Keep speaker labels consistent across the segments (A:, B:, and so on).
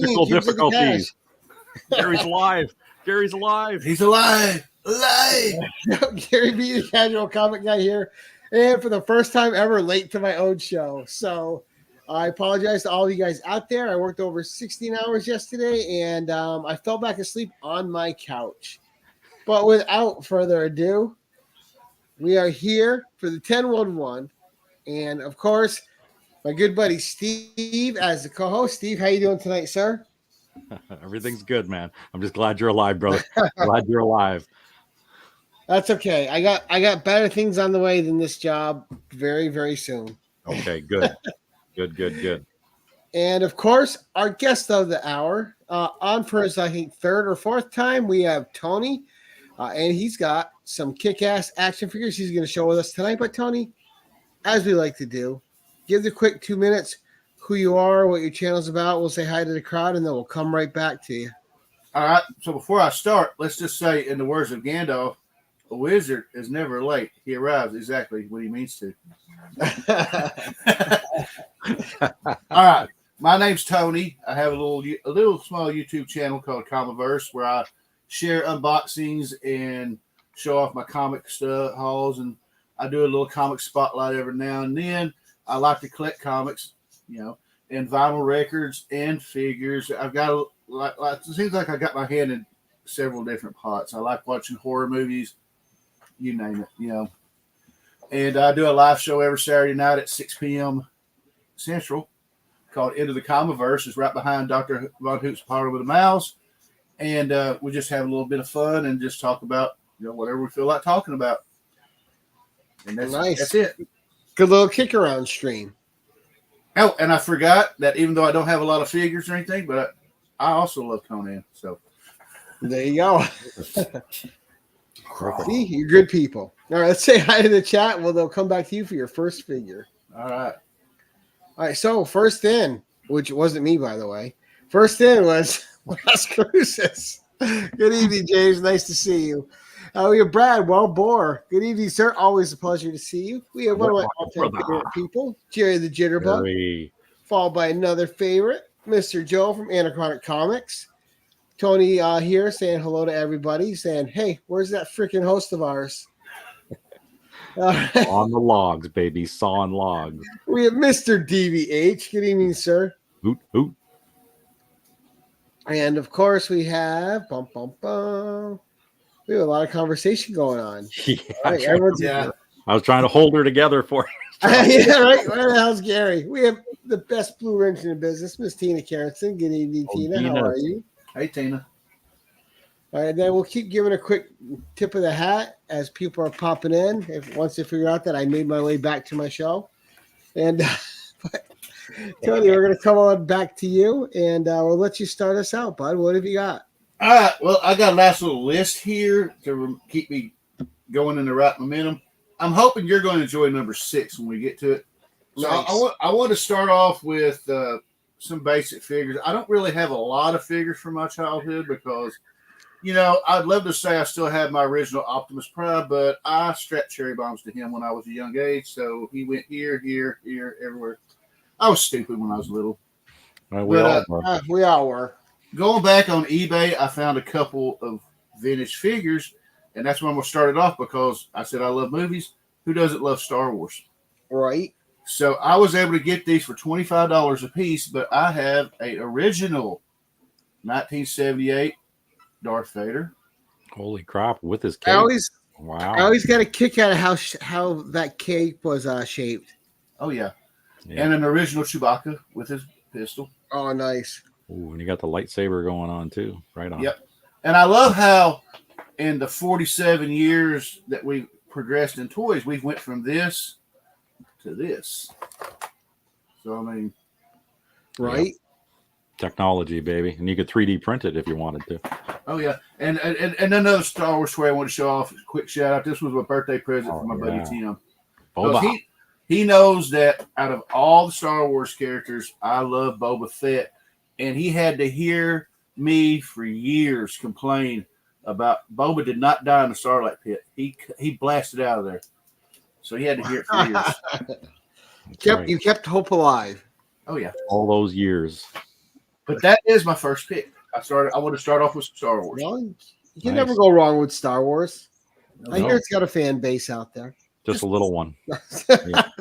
A: technical difficulties. Gary's alive. Gary's alive.
B: He's alive. Alive.
C: Gary B, the casual comic guy here. And for the first time ever, late to my own show. So I apologize to all of you guys out there. I worked over 16 hours yesterday, and I fell back asleep on my couch. But without further ado, we are here for the 10-1-1. And, of course, my good buddy Steve as the co-host. Steve, how you doing tonight, sir?
A: Everything's good, man. I'm just glad you're alive, brother. Glad you're alive.
C: That's okay. I got better things on the way than this job very, very soon.
A: Okay, good. Good.
C: And, of course, our guest of the hour, on for his, I think, third or fourth time, we have Tony. And he's got some kick-ass action figures he's going to show with us tonight. But, Tony, as we like to do, give the quick 2 minutes who you are, what your channel's about. We'll say hi to the crowd, and then we'll come right back to you.
B: All right. So before I start, let's just say, in the words of Gandalf, a wizard is never late. He arrives exactly when he means to. All right. My name's Tony. I have a little small YouTube channel called Comiverse where I share unboxings and show off my comic stuff hauls, and I do a little comic spotlight every now and then. I like to collect comics, and vinyl records and figures. I've got it seems like I got my hand in several different pots. I like watching horror movies, you name it, And I do a live show every Saturday night at 6 p.m. Central called Into the Comiverse. It's right behind Dr. Von Hoop's Parlor with a Mouse. And we just have a little bit of fun and just talk about, whatever we feel like talking about. And that's
C: nice.
B: That's it.
C: Good little kick around stream.
B: Oh, and I forgot that even though I don't have a lot of figures or anything, but I also love Conan. So
C: there you go. See, you're good people. All right, let's say hi to the chat. Well, they'll come back to you for your first figure.
B: All right.
C: So first in, which wasn't me, by the way. First in was Las Cruces. Good evening, James. Nice to see you. We have Brad Wellbore. Good evening, sir. Always a pleasure to see you. We have one of my all-time favorite people, Jerry the Jitterbug, followed by another favorite, Mr. Joe from Anachronic Comics. Tony here saying hello to everybody, saying, hey, where's that freaking host of ours?
A: On the logs, baby. Sawing logs.
C: We have Mr. DVH. Good evening, sir.
A: Hoot, hoot.
C: And, of course, we have we have a lot of conversation going on.
A: Yeah,
C: right,
A: I was trying to hold her together for her.
C: Yeah, right. Where the hell's Gary? We have the best blue wrench in the business, Miss Tina Carrington. Good evening, Tina. How are you?
B: Hey, Tina.
C: All right, then we'll keep giving a quick tip of the hat as people are popping in. Once they figure out that I made my way back to my show. And Tony, we're going to come on back to you, and we'll let you start us out, bud. What have you got?
B: All right. Well, I got a nice little list here to keep me going in the right momentum. I'm hoping you're going to enjoy number 6 when we get to it. So nice. I want to start off with some basic figures. I don't really have a lot of figures from my childhood because, I'd love to say I still have my original Optimus Prime, but I strapped cherry bombs to him when I was a young age. So he went here, everywhere. I was stupid when I was little.
C: We all were.
B: Going back on eBay, I found a couple of vintage figures, and that's when I'm going to start it off because I said I love movies. Who doesn't love Star Wars?
C: Right.
B: So I was able to get these for $25 a piece, but I have an original 1978 Darth Vader.
A: Holy crap, with his cape.
C: I always got a kick out of how that cape was shaped.
B: Oh, yeah. And an original Chewbacca with his pistol.
C: Oh, nice.
A: Ooh, and you got the lightsaber going on, too. Right on.
B: Yep. And I love how in the 47 years that we've progressed in toys, we've went from this to this. So, I mean.
C: Right.
A: Technology, baby. And you could 3D print it if you wanted to.
B: Oh, yeah. And another Star Wars toy I want to show off. Quick shout out. This was my birthday present from my buddy Tim. He knows that out of all the Star Wars characters, I love Boba Fett. And he had to hear me for years complain about Boba did not die in the Starlight Pit. He blasted out of there. So he had to hear it for years.
C: You kept hope alive.
B: Oh, yeah.
A: All those years.
B: But that is my first pick. I want to start off with Star Wars.
C: Well, you can never go wrong with Star Wars. I hear it's got a fan base out there.
A: Just a little one.
C: Just a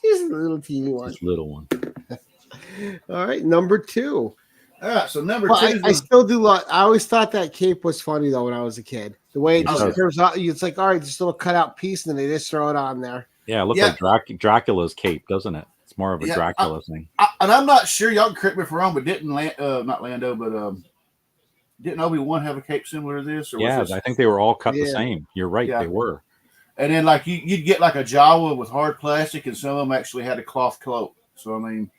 C: little teeny one.
A: Just a little one.
C: All right, number 2.
B: All right, so number 2.
C: I still do. I always thought that cape was funny though when I was a kid. The way it just curves out, it's like, all right, just a little cutout piece, and then they just throw it on there.
A: Yeah, it looks like Dracula's cape, doesn't it? It's more of a Dracula thing.
B: And I'm not sure. Y'all can correct me if I'm wrong, but not Lando, but didn't Obi-Wan have a cape similar to this? Or
A: yeah, I think they were all cut the same. You're right, they were.
B: And then like you'd get like a Jawa with hard plastic, and some of them actually had a cloth cloak. So I mean,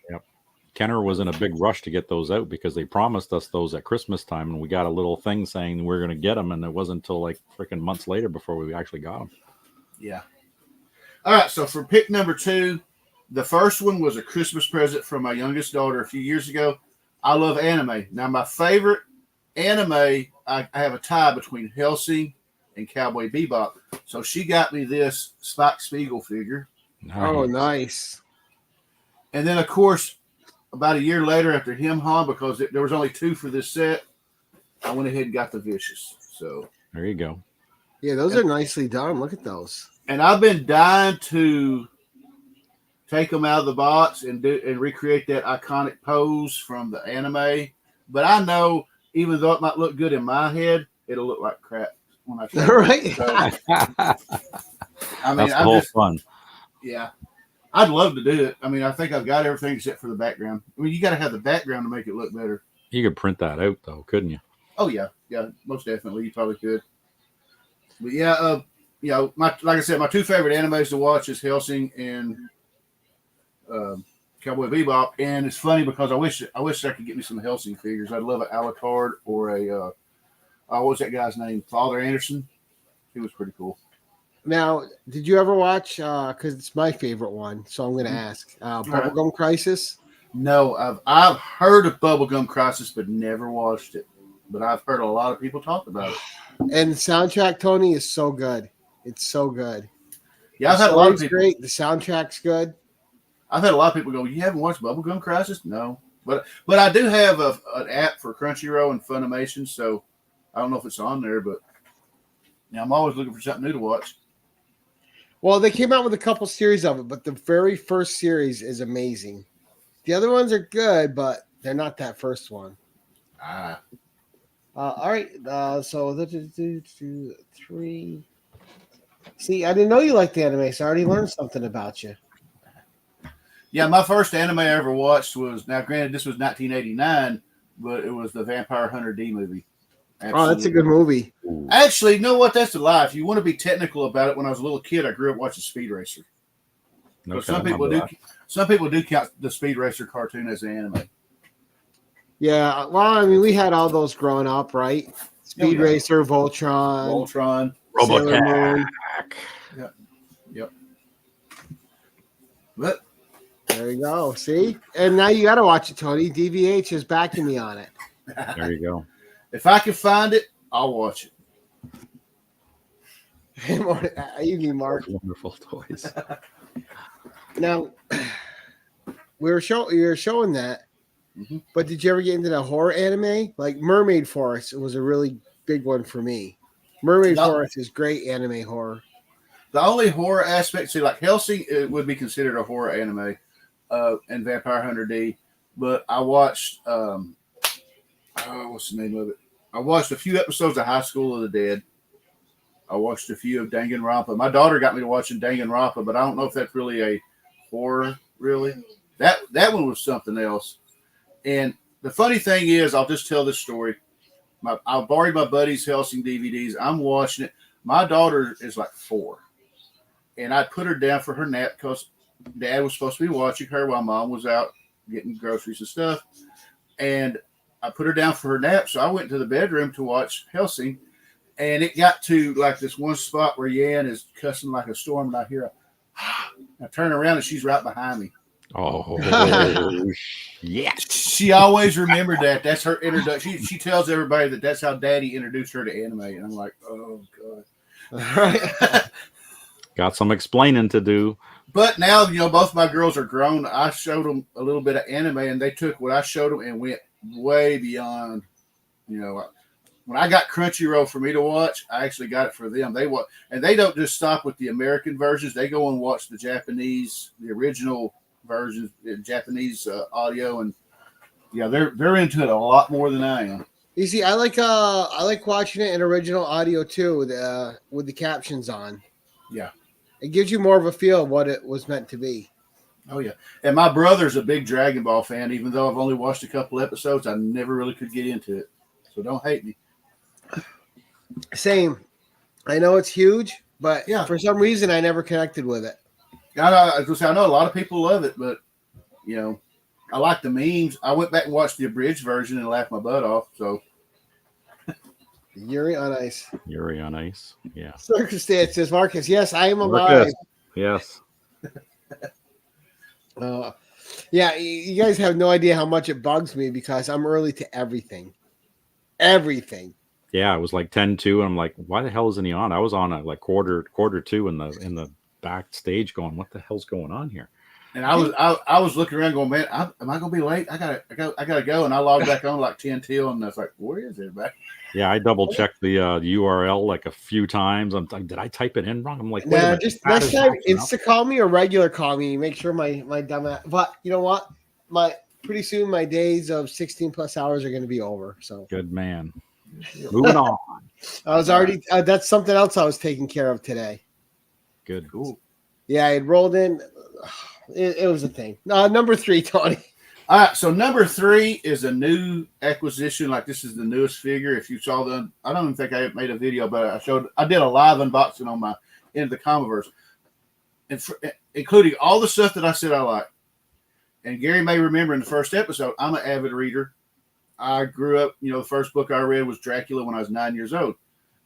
A: Kenner was in a big rush to get those out because they promised us those at Christmas time, and we got a little thing saying we're going to get them, and it wasn't until like freaking months later before we actually got them.
B: Yeah. All right, so for pick number 2, the first one was a Christmas present from my youngest daughter a few years ago. I love anime. Now, my favorite anime, I have a tie between Hellsing and Cowboy Bebop. So she got me this Spike Spiegel figure.
A: Nice.
C: Oh, nice.
B: And then, of course, about a year later after Han, because there was only 2 for this set, I went ahead and got the Vicious. So
A: there you go.
C: Yeah, those are nicely done. Look at those.
B: And I've been dying to take them out of the box and recreate that iconic pose from the anime. But I know, even though it might look good in my head, it'll look like crap when I try
C: right.
B: So, I mean,
A: that's the whole fun.
B: Yeah, I'd love to do it. I mean, I think I've got everything except for the background. I mean, you got to have the background to make it look better.
A: You could print that out, though, couldn't you?
B: Oh yeah, most definitely. You probably could. But yeah, like I said, my 2 favorite animes to watch is Hellsing and Cowboy Bebop. And it's funny because I wish I could get me some Hellsing figures. I'd love an Alucard or a what was that guy's name? Father Anderson. He was pretty cool.
C: Now, did you ever watch? Because it's my favorite one, so I'm going to ask. Bubblegum Crisis.
B: No, I've heard of Bubblegum Crisis, but never watched it. But I've heard a lot of people talk about it.
C: And the soundtrack, Tony, is so good. It's so good.
B: Yeah, I've had a lot of people.
C: Great. The soundtrack's good.
B: I've had a lot of people go, "You haven't watched Bubblegum Crisis?" No, but I do have an app for Crunchyroll and Funimation, so I don't know if it's on there, but I'm always looking for something new to watch.
C: Well, they came out with a couple series of it, but the very first series is amazing. The other ones are good, but they're not that first one. All right. So 3. See, I didn't know you liked the anime, so I already learned something about you.
B: Yeah, my first anime I ever watched was, now granted, this was 1989, but it was the Vampire Hunter D movie. Absolutely.
C: Oh, that's a good movie.
B: Actually, you know what? That's a lie. If you want to be technical about it, when I was a little kid, I grew up watching Speed Racer. Okay, some people do count the Speed Racer cartoon as an anime.
C: Yeah, well, I mean, we had all those growing up, right? Speed Racer, Voltron,
A: Robotech.
B: Yep. But
C: there you go. See, and now you got to watch it, Tony. DVH is backing me on it.
A: There you go.
B: If I can find it, I'll watch
C: it. You mean Mark?
A: Wonderful toys.
C: Now, you were showing that, but did you ever get into the horror anime? Like Mermaid Forest was a really big one for me. Mermaid Forest is great anime horror.
B: The only horror aspect, see, like Hellsing, it would be considered a horror anime, and Vampire Hunter D. But I watched, what's the name of it? I watched a few episodes of High School of the Dead. I watched a few of Danganronpa. My daughter got me to watching Danganronpa, but I don't know if that's really a horror, really. That one was something else. And the funny thing is, I'll just tell this story. I borrowed my buddy's Hellsing DVDs. I'm watching it. My daughter is like 4. And I put her down for her nap because Dad was supposed to be watching her while Mom was out getting groceries and stuff. And I put her down for her nap, so I went to the bedroom to watch Hellsing. And it got to like this one spot where Yan is cussing like a storm, and I hear I turn around and she's right behind me.
A: Oh, yes.
B: She always remembered that. That's her introduction. She tells everybody that that's how Daddy introduced her to anime. And I'm like, oh, God.
A: Got some explaining to do.
B: But now, both my girls are grown. I showed them a little bit of anime, and they took what I showed them and went way beyond, you know. When I got Crunchyroll for me to watch, I actually got it for them. They watch, and they don't just stop with the American versions. They go and watch the Japanese, the original versions, Japanese audio, and yeah, they're into it a lot more than I am.
C: You see, I like watching it in original audio too, with the captions on.
B: Yeah,
C: it gives you more of a feel of what it was meant to be.
B: Oh yeah, and my brother's a big Dragon Ball fan. Even though I've only watched a couple episodes, I never really could get into it. So don't hate me.
C: Same. I know it's huge, but
B: yeah,
C: for some reason I never connected with it.
B: I know a lot of people love it, but you know, I like the memes. I went back and watched the abridged version and laughed my butt off. So
C: Yuri on Ice.
A: Yuri on Ice. Yeah.
C: Circumstances, Marcus. Yes, I am alive.
A: Yes.
C: Yeah, you guys have no idea how much it bugs me because I'm early to everything. Everything.
A: Yeah, it was like 10-2, and I'm like, why the hell isn't he on? I was on at like quarter two in the backstage going, what the hell's going on here?
B: And I was looking around going, man, am I gonna be late? I gotta go. And I logged back on like 10 till, and I was like, where is everybody?
A: Yeah, I double checked the URL like a few times. I'm like, did I type it in wrong? I'm like,
C: nah, just next time Insta call me or regular call me. Make sure my dumb ass. But you know what? Pretty soon my days of 16 plus hours are going to be over. So
A: good man. Moving on.
C: I was already. That's something else I was taking care of today.
A: Good.
B: Cool.
C: Yeah, it rolled in. It was a thing. Number 3, Tony.
B: All right, so number 3 is a new acquisition. Like this is the newest figure. If you saw I don't even think I made a video, but I did a live unboxing on my end of the Comiverse, including all the stuff that I said I like. And Gary may remember in the first episode, I'm an avid reader. I grew up, the first book I read was Dracula when I was 9 years old.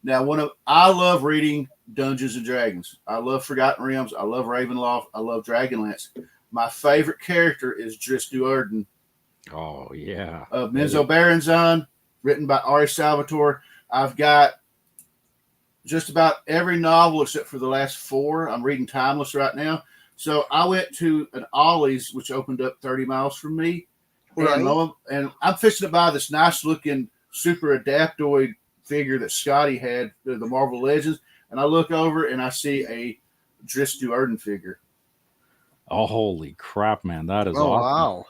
B: Now, I love reading Dungeons and Dragons. I love Forgotten Realms. I love Ravenloft. I love Dragonlance. My favorite character is Dris Duerden.
A: Oh, yeah.
B: Of Menzo Berenzon, written by Ari Salvatore. I've got just about every novel except for the last 4. I'm reading Timeless right now. So I went to an Ollie's, which opened up 30 miles from me. Right. And I'm fixing to buy this nice-looking Super Adaptoid figure that Scotty had, the Marvel Legends. And I look over and I see a Dris Duerden figure.
A: Oh, holy crap, man. That is awesome.
C: Wow.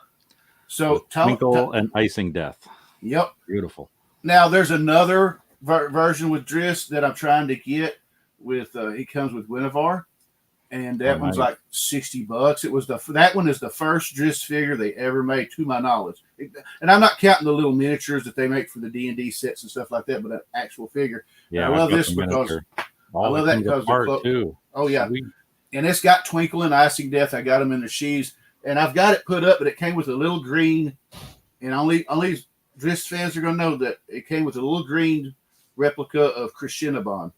B: So
A: Twinkle and Icing Death.
B: Yep.
A: Beautiful.
B: Now, there's another version with Dris that I'm trying to get with, he comes with Guinevere. And that one's like $60. It was that one is the first Dris figure they ever made, to my knowledge. And I'm not counting the little miniatures that they make for the D&D sets and stuff like that, but an actual figure. Yeah, I love this because I love that because
A: too.
B: Oh yeah, sweet. And it's got Twinkle and Icing Death. I got them in the sheaves, and I've got it put up, but it came with a little green. And only Dris fans are gonna know that it came with a little green replica of Krishinabon,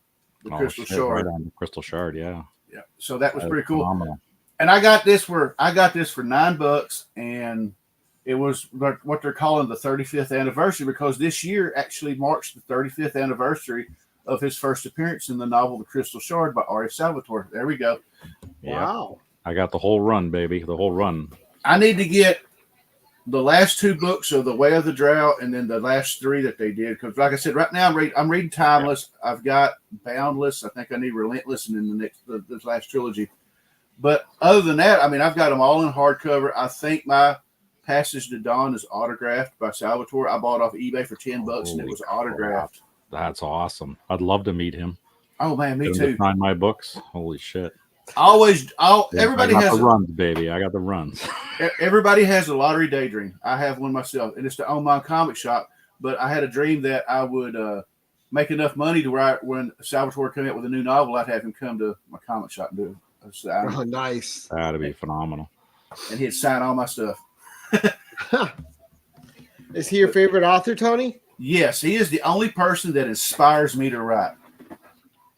B: the Crystal Shard.
A: Right on the Crystal Shard, yeah.
B: Yeah, so that was pretty cool.
A: Phenomenal.
B: And I got this for $9, and it was what they're calling the 35th anniversary because this year actually marks the 35th anniversary of his first appearance in the novel The Crystal Shard by Ari Salvatore. There we go.
A: Yeah.
C: Wow.
A: I got the whole run, baby. The whole run.
B: I need to get the last 2 books of The Way of the Drow and then the last 3 that they did. Because like I said, right now I'm reading Timeless. Yeah. I've got Boundless. I think I need Relentless and then this last trilogy. But other than that, I've got them all in hardcover. I think my Passage to Dawn is autographed by Salvatore. I bought off eBay for $10 and it was autographed.
A: That's awesome. I'd love to meet him.
B: Oh man, me too.
A: Sign my books. Holy shit.
B: Everybody has
A: the runs, baby. I got the runs.
B: Everybody has a lottery daydream. I have one myself, and it's to own my comic shop. But I had a dream that I would make enough money to where when Salvatore came out with a new novel, I'd have him come to my comic shop and do a sign.
C: Oh, nice.
A: That'd be phenomenal.
B: And he'd sign all my stuff.
C: Is he your favorite author, Tony?
B: Yes, he is the only person that inspires me to write.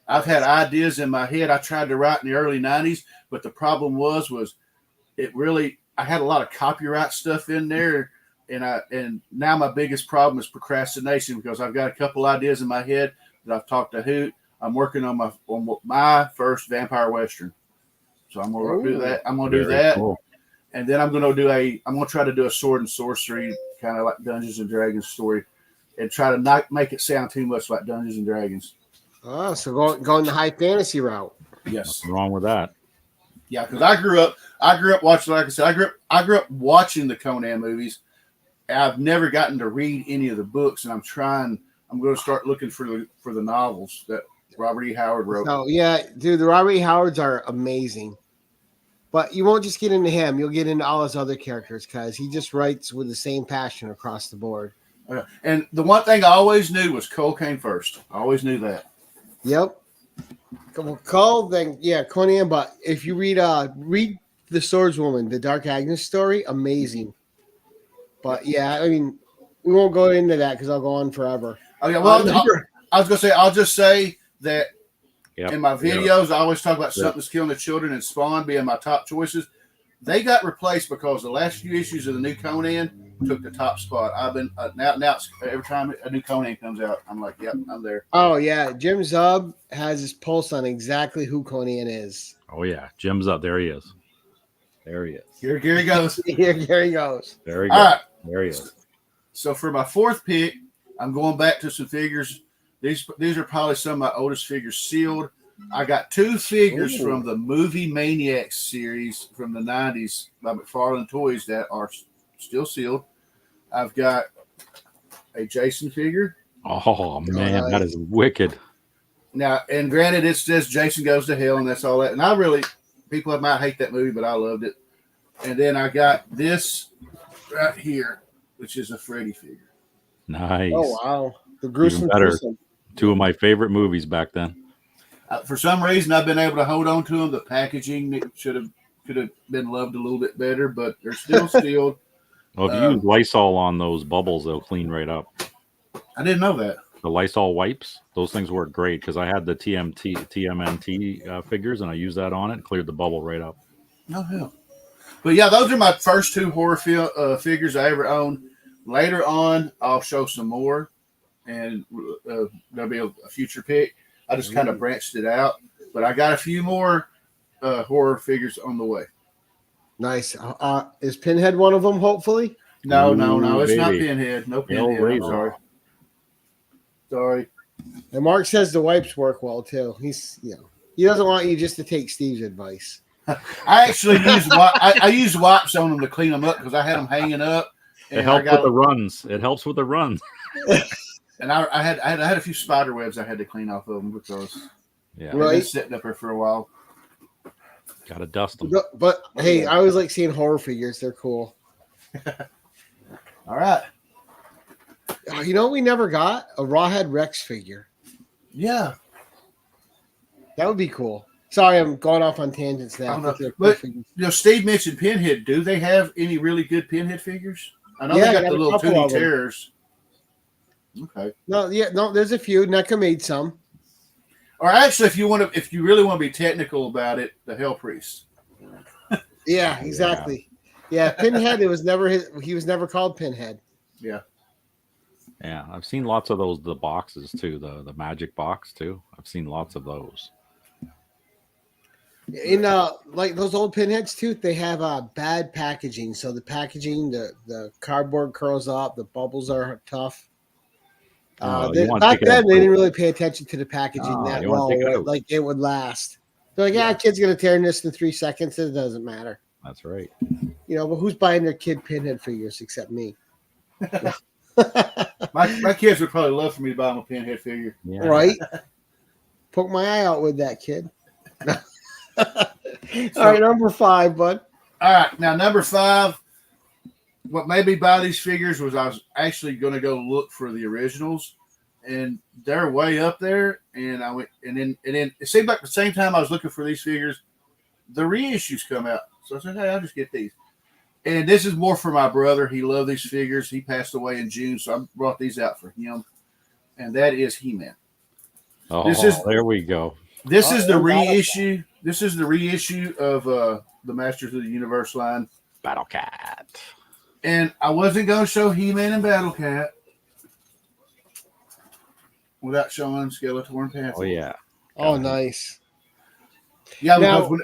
B: I've had ideas in my head. I tried to write in the early 90s, but the problem was I had a lot of copyright stuff in there, and now my biggest problem is procrastination because I've got a couple ideas in my head that I've talked to Hoot. I'm working on my first vampire western, so I'm going to do that. I'm going to do that, cool. And then I'm going to try to do a sword and sorcery kind of like Dungeons and Dragons story, and try to not make it sound too much like Dungeons and Dragons.
C: Oh, so going the high fantasy route.
B: Yes.
A: Nothing wrong with that.
B: Yeah, because I grew up watching, like I said, I grew up watching the Conan movies. I've never gotten to read any of the books, and I'm going to start looking for the novels that Robert E. Howard wrote.
C: So yeah, dude, the Robert E. Howards are amazing. But you won't just get into him; you'll get into all his other characters because he just writes with the same passion across the board.
B: And the one thing I always knew was Cole came first. I always knew that.
C: Yep. Cole, then yeah, Conan. But if you read the Swordswoman, the Dark Agnes story, amazing. But yeah, I mean, we won't go into that because I'll go on forever.
B: Oh yeah, well, I was gonna say I'll just say that in my videos I always talk about something that's killing the children and Spawn being my top choices. They got replaced because the last few issues of the new Conan took the top spot. I've been now every time a new Conan comes out, I'm like, yep, I'm there.
C: Oh yeah, Jim Zub has his pulse on exactly who Conan is.
A: Oh yeah, Jim's up. There he is. There he is.
B: Here he goes.
C: Here he goes.
A: There he goes.
B: All right.
A: There he is.
B: So for my fourth pick, I'm going back to some figures. These are probably some of my oldest figures sealed. I got two figures from the Movie Maniacs series from the 90s by McFarlane Toys that are still sealed. I've got a Jason figure.
A: Oh man, that is wicked.
B: Now, and granted, it says Jason Goes to Hell, and that's all that. And people might hate that movie, but I loved it. And then I got this right here, which is a Freddy figure.
A: Nice.
C: Oh wow, the gruesome.
A: Two of my favorite movies back then.
B: For some reason, I've been able to hold on to them. The packaging could have been loved a little bit better, but they're still sealed.
A: Well, if you use Lysol on those bubbles, they'll clean right up.
B: I didn't know that.
A: The Lysol wipes, those things work great because I had the TMNT figures and I used that on it and cleared the bubble right up.
B: Oh, hell. But yeah, those are my first two horror figures I ever owned. Later on, I'll show some more, and there'll be a future pick. I just kind of branched it out, but I got a few more horror figures on the way.
C: Nice. Is Pinhead one of them? Hopefully.
B: No, it's not Pinhead. No Pinhead. I'm sorry.
C: And Mark says the wipes work well too. He doesn't want you just to take Steve's advice.
B: I actually use wipes on them to clean them up because I had them hanging up.
A: It helps with the runs. It helps with the runs.
B: And I had a few spider webs I had to clean off of them because they've been sitting up there for a while.
A: Got to dust them.
C: But hey, I always like seeing horror figures. They're cool.
B: All right.
C: You know, we never got a Rawhead Rex figure.
B: Yeah,
C: that would be cool. Sorry, I'm going off on tangents now.
B: But Steve mentioned Pinhead. Do they have any really good Pinhead figures? I know they got the little Toonie Terrors. Okay.
C: No, there's a few. NECA made some.
B: Or actually, if you really want to be technical about it, the Hell Priest.
C: Yeah, exactly. Yeah, Pinhead. He was never called Pinhead.
B: Yeah.
A: Yeah, I've seen lots of those. The boxes too, the magic box too. I've seen lots of those.
C: In like those old Pinheads too, they have bad packaging. So the packaging, the cardboard curls up, the bubbles are tough. Back then, they didn't really pay attention to the packaging that well. Like it would last. They're like, kid's gonna tear this in 3 seconds. It doesn't matter.
A: That's right.
C: You know, but who's buying their kid Pinhead figures except me?
B: my kids would probably love for me to buy them a Pinhead figure.
C: Yeah. Right? Poke my eye out with that, kid. All right, number 5, bud.
B: All right, now number 5. What made me buy these figures was I was actually going to go look for the originals, and they're way up there. And I went, and then it seemed like the same time I was looking for these figures, the reissues come out. So I said, hey, I'll just get these. And this is more for my brother. He loved these figures. He passed away in June, so I brought these out for him. And that is He-Man.
A: Oh, there we go.
B: This is the reissue. This is the reissue of the Masters of the Universe line.
A: Battle Cat.
B: And I wasn't going to show He-Man and Battle Cat without showing Skeletor and Panther.
A: Oh, yeah.
C: Oh, nice.
B: Yeah,
C: now,
B: go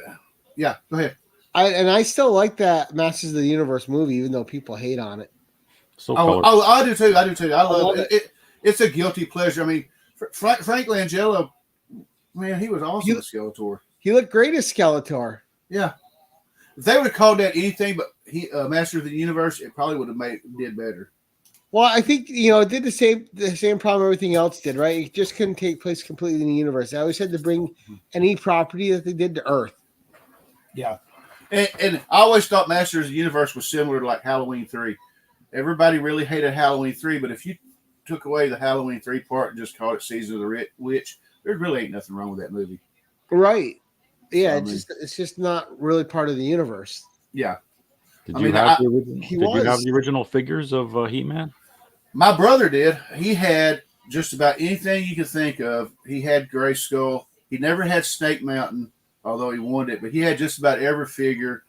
B: ahead.
C: I still like that Masters of the Universe movie, even though people hate on it.
A: So
B: Oh, I do too. I do too. I love it. It's a guilty pleasure. I mean, Frank Langella, man, he was awesome as Skeletor.
C: He looked great as Skeletor.
B: Yeah. If they would have called that anything but Master of the Universe, it probably would have did better.
C: Well, I think it did the same problem everything else did, right? It just couldn't take place completely in the universe. I always had to bring any property that they did to Earth.
B: Yeah, and I always thought Masters of the Universe was similar to like Halloween 3. Everybody really hated Halloween 3, but if you took away the Halloween 3 part and just called it Season of the Witch, there really ain't nothing wrong with that movie.
C: Right. Yeah, it's just not really part of the universe.
B: Yeah.
A: Did you have the original figures of He-Man?
B: My brother did. He had just about anything you could think of. He had Gray Skull. He never had Snake Mountain, although he wanted it, but he had just about every figure.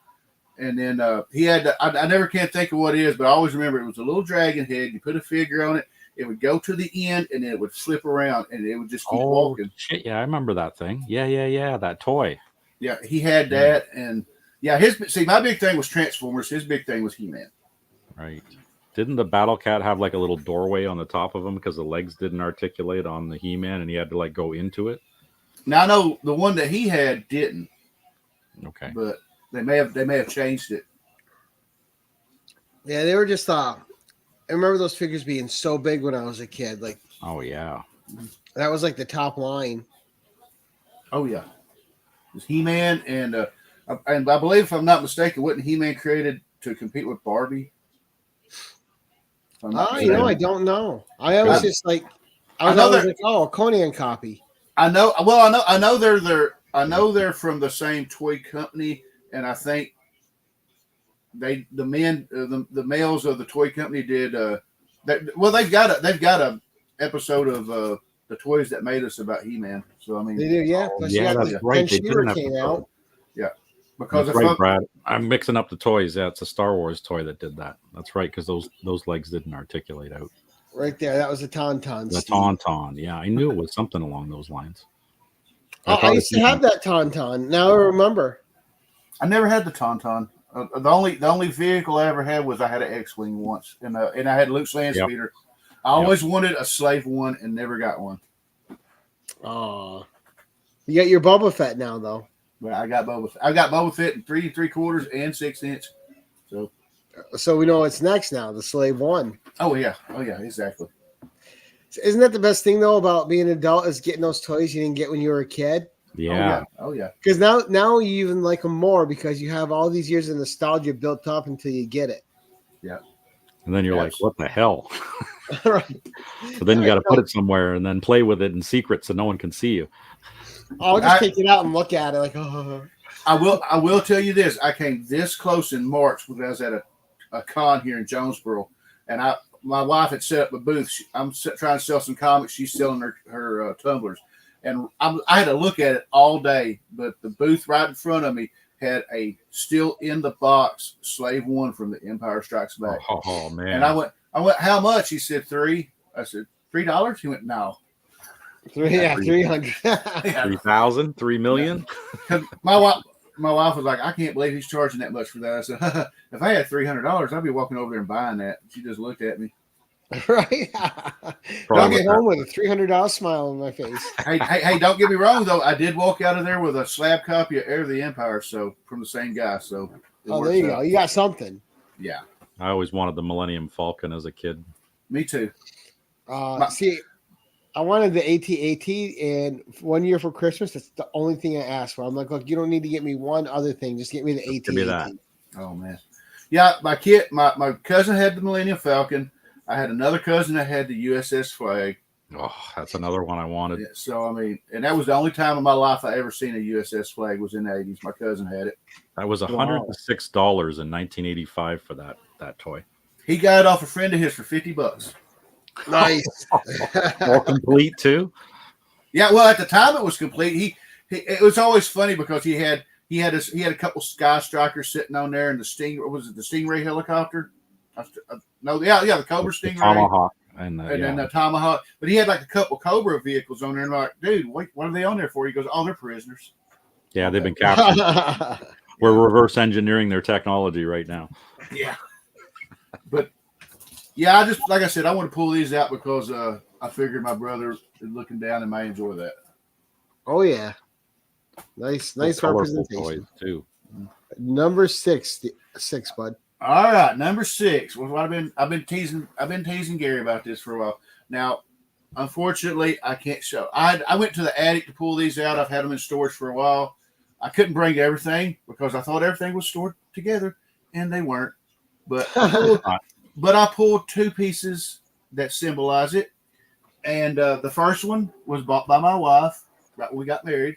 B: And then he had, I never can think of what it is, but I always remember it was a little dragon head. You put a figure on it, it would go to the end, and then it would flip around, and it would just keep walking.
A: Shit, yeah, I remember that thing. Yeah, that toy.
B: Yeah, he had that, and yeah, my big thing was Transformers. His big thing was He-Man.
A: Right. Didn't the Battle Cat have like a little doorway on the top of him because the legs didn't articulate on the He-Man, and he had to like go into it?
B: Now I know the one that he had didn't.
A: Okay.
B: But they may have changed it.
C: Yeah, they were just I remember those figures being so big when I was a kid. Like,
A: oh yeah,
C: that was like the top line.
B: Oh yeah, it was He-Man and I believe, if I'm not mistaken, wasn't He-Man created to compete with Barbie?
C: I don't know. I always just like I was always like, oh, a Conan copy.
B: I know. Well, I know they're from the same toy company, and I think the males of the toy company did. They've got a episode of the toys that made us about He-Man. So I mean,
C: they do, yeah.
A: That's right. They did
C: came out.
B: Yeah, because
A: that's right, Brad. I'm mixing up the toys. Yeah, it's a Star Wars toy that did that. That's right, because those legs didn't articulate out.
C: Right there, that was a Tauntaun.
A: The Tauntaun. Yeah, I knew it was something along those lines.
C: I used to have that Tauntaun. Now I remember.
B: I never had the Tauntaun. The only vehicle I ever had was I had an X-wing once, and I had Luke's land speeder. I always wanted a slave one and never got one.
C: Oh, you got your Boba Fett now, though.
B: But I got Boba Fett in 3 3/4 and 6 inch.
C: So we know what's next now. The Slave One.
B: Oh yeah, exactly.
C: Isn't that the best thing though about being an adult is getting those toys you didn't get when you were a kid?
A: Yeah.
B: Oh yeah.
C: Because now you even like them more because you have all these years of nostalgia built up until you get it.
B: Yeah.
A: And then you're like, what the hell?
C: Right.
A: So then you got to put it somewhere and then play with it in secret so no one can see you.
C: I'll just take it out and look at it like, oh.
B: I will tell you this. I came this close in March when I was at a con here in Jonesboro, and my wife had set up a booth. I'm trying to sell some comics. She's selling her tumblers, and I had to look at it all day. But the booth right in front of me had a still in the box Slave One from The Empire Strikes Back.
A: Oh man!
B: And I went, how much? He said $3. I said $3. He went, no.
C: 300.
A: 3,000, 3 million.
B: My wife was like, I can't believe he's charging that much for that. I said, if I had $300, I'd be walking over there and buying that. She just looked at me.
C: Right. I'll get home with a $300 smile on my face.
B: Hey, don't get me wrong though. I did walk out of there with a slab copy of Heir of the Empire, so from the same guy. So
C: there you go. You got something.
B: Yeah.
A: I always wanted the Millennium Falcon as a kid.
B: Me too.
C: See, I wanted the AT-AT, and one year for Christmas, that's the only thing I asked for. I'm like, look, you don't need to get me one other thing. Just get me the AT-AT.
A: Give me that.
B: Oh, man. Yeah, my cousin had the Millennium Falcon. I had another cousin that had the USS Flag.
A: Oh, that's another one I wanted.
B: Yeah, so, I mean, and that was the only time in my life I ever seen a USS Flag was in the 80s. My cousin had it.
A: That was $106 in 1985 for that toy.
B: He got it off a friend of his for $50.
C: Nice.
A: All complete too.
B: Yeah, well, at the time it was complete. It was always funny because he had a couple Sky Strikers sitting on there, and the Stingray helicopter? The Cobra Stingray,
A: Tomahawk, and
B: then the Tomahawk. But he had like a couple Cobra vehicles on there, and I'm like, dude, what are they on there for? He goes, oh, they're prisoners.
A: Yeah, they've been captured. We're reverse engineering their technology right now.
B: Yeah, but Yeah, I just like I said, I want to pull these out because I figured my brother is looking down and may enjoy that.
C: Oh yeah, nice
A: Colorful
C: representation.
A: toys too.
C: Number six, bud.
B: All right, number 6 was what I've been teasing Gary about this for a while. Now, unfortunately, I can't show. I went to the attic to pull these out. I've had them in storage for a while. I couldn't bring everything because I thought everything was stored together, and they weren't. But I pulled 2 pieces that symbolize it, and the first one was bought by my wife right when we got married.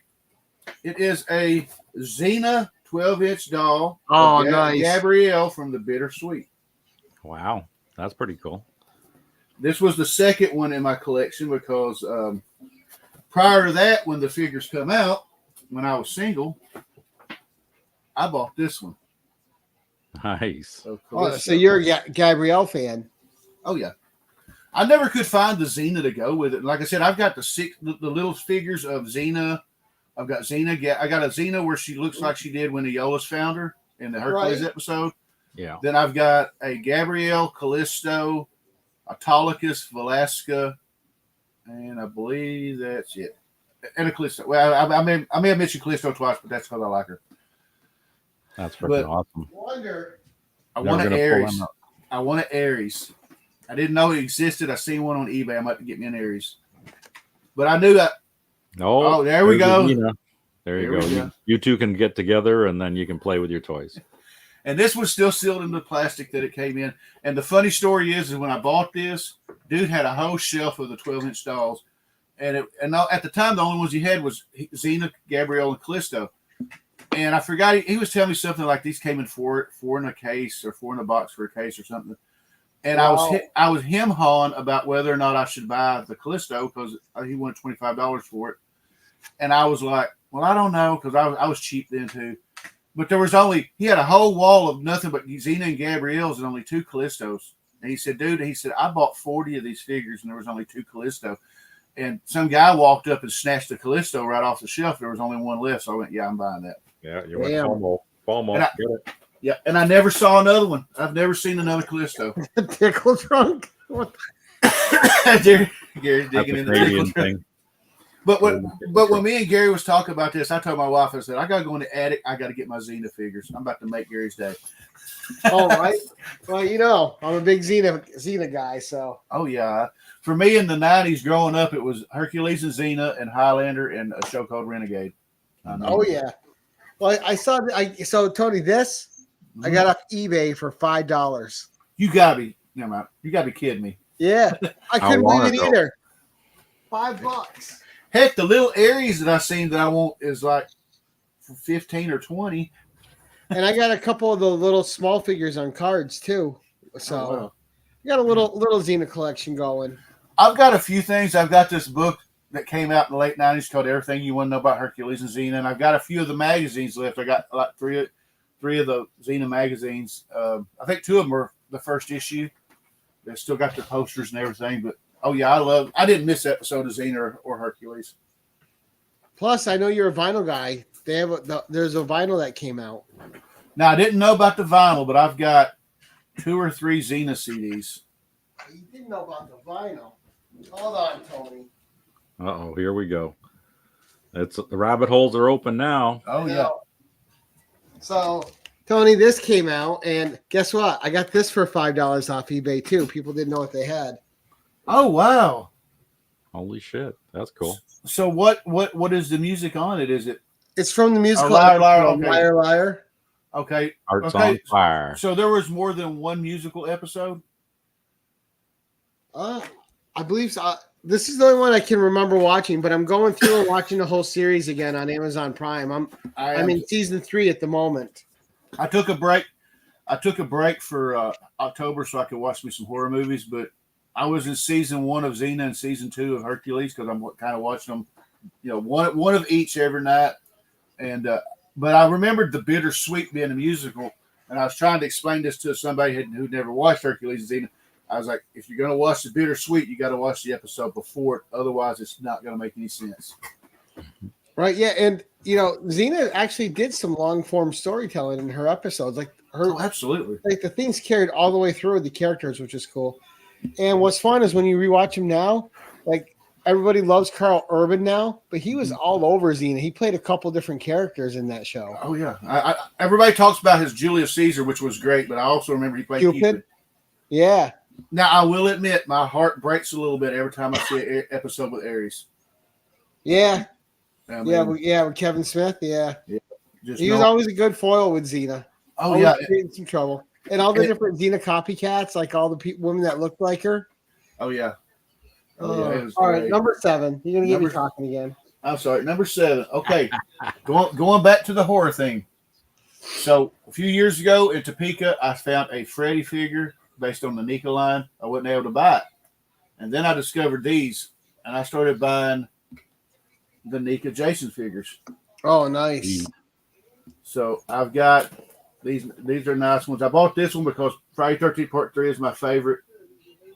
B: It is a Xena 12-inch doll.
C: Oh, nice.
B: Gabrielle from the Bittersweet.
A: Wow, that's pretty cool.
B: This was the second one in my collection because prior to that, when the figures come out, when I was single, I bought this one.
A: Nice.
C: So you're a Gabrielle fan.
B: Oh, yeah. I never could find the Xena to go with it. Like I said, I've got the little figures of Xena. I've got Xena. I got a Xena where she looks like she did when the Aeolus found her in the Hercules episode.
A: Yeah.
B: Then I've got a Gabrielle, Callisto, Autolycus, Velasca, and I believe that's it. And a Callisto. Well, I may have mentioned Callisto twice, but that's because I like her.
A: That's freaking awesome.
B: I want an Aries. I want an Aries. I didn't know it existed. I seen one on eBay. I'm about to get me an Aries. But I knew that. Oh, there we go.
A: There you go. You two can get together and then you can play with your toys.
B: And this was still sealed in the plastic that it came in. And the funny story is when I bought this, dude had a whole shelf of the 12-inch dolls. And at the time, the only ones he had was Xena, Gabrielle, and Callisto. And I forgot, he was telling me something like these came in four in a case or 4 in a box for a case or something. And wow. I was him-hawing about whether or not I should buy the Callisto because he wanted $25 for it. And I was like, well, I don't know because I was cheap then too. But he had a whole wall of nothing but Xena and Gabrielle's and only 2 Callistos. And he said, dude, I bought 40 of these figures and there was only 2 Callisto. And some guy walked up and snatched the Callisto right off the shelf. There was only one left. So I went, yeah, I'm buying that.
A: Yeah, you went FOMO. Get it.
B: Yeah, and I never saw another one. I've never seen another Callisto.
C: Tickle trunk. What?
B: Gary's digging in the tickle trunk. But when me and Gary was talking about this, I told my wife, I said, I gotta go in the attic. I gotta get my Xena figures. I'm about to make Gary's day.
C: All right. Well, I'm a big Xena guy, so.
B: Oh yeah. For me in the 90s growing up, it was Hercules and Xena and Highlander and a show called Renegade.
C: Oh yeah. Well, I saw Tony, this I got off eBay for $5.
B: You gotta be kidding me.
C: Yeah. I couldn't believe it either. $5.
B: Heck, the little Aries that I seen that I want is like for 15 or 20.
C: And I got a couple of the little small figures on cards too. So I got a little Xena collection going.
B: I've got a few things. I've got this book that came out in the late 90s called Everything You Want to Know About Hercules and Xena. And I've got a few of the magazines left. I got like three of the Xena magazines. I think 2 of them are the first issue. They still got their posters and everything. But, oh, yeah, I didn't miss an episode of Xena or Hercules.
C: Plus, I know you're a vinyl guy. There's a vinyl that came out.
B: Now, I didn't know about the vinyl, but I've got 2 or 3 Xena CDs.
C: You didn't know about the vinyl. Hold on, Tony.
A: Uh-oh, here we go. The rabbit holes are open now.
B: Oh, yeah.
C: So, Tony, this came out, and guess what? I got this for $5 off eBay, too. People didn't know what they had.
B: Oh, wow.
A: Holy shit. That's cool.
B: So what is the music on it? Is it?
C: It's from the musical
B: Liar, Liar, okay.
C: Liar, Liar.
B: Okay.
A: Hearts on Fire.
B: So there was more than one musical episode?
C: I believe so. This is the only one I can remember watching, but I'm going through and watching the whole series again on Amazon Prime. I'm in season 3 at the moment.
B: I took a break. For October so I could watch me some horror movies, but I was in season 1 of Xena and season 2 of Hercules because I'm kind of watching them, one of each every night. And but I remembered the Bittersweet being a musical, and I was trying to explain this to somebody who'd never watched Hercules and Xena. I was like, if you're going to watch the Bittersweet, you got to watch the episode before it. Otherwise, it's not going to make any sense.
C: Right, yeah, and Xena actually did some long form storytelling in her episodes, like her.
B: Oh, absolutely.
C: Like the things carried all the way through the characters, which is cool. And what's fun is when you rewatch him now, like everybody loves Carl Urban now, but he was all over Xena. He played a couple different characters in that show.
B: Oh yeah, everybody talks about his Julius Caesar, which was great, but I also remember he played Cupid.
C: Yeah.
B: Now I will admit, my heart breaks a little bit every time I see an episode with Ares.
C: Yeah.
B: I mean,
C: With Kevin Smith. Yeah. He was always a good foil with Xena.
B: Oh
C: always
B: yeah,
C: in some trouble. And all the different Xena copycats, like all the women that looked like her.
B: Oh yeah.
C: All right, number 7. You're gonna get me talking again.
B: I'm sorry, number 7. Okay, going back to the horror thing. So a few years ago in Topeka, I found a Freddy figure based on the Nika line. I wasn't able to buy it, and then I discovered these, and I started buying the Nika Jason figures.
C: Oh, nice.
B: So I've got these. These are nice ones. I bought this one because Friday 13th Part 3 is my favorite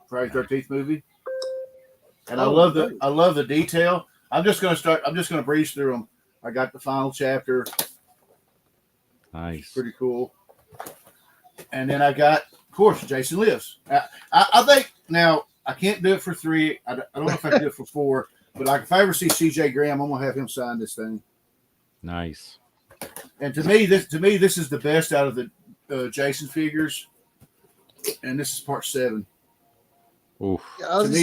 B: Friday 13th movie. And I love the detail. I'm just gonna breeze through them. I got the final chapter.
A: Nice.
B: Pretty cool. And then I got, of course, Jason Lives. I think now I can't do it for 3. I don't know if I can do it for 4, but like if I ever see CJ Graham, I'm gonna have him sign this thing.
A: Nice.
B: And to me, this is the best out of the Jason figures. And this is part 7.
C: Oof. Yeah, I was gonna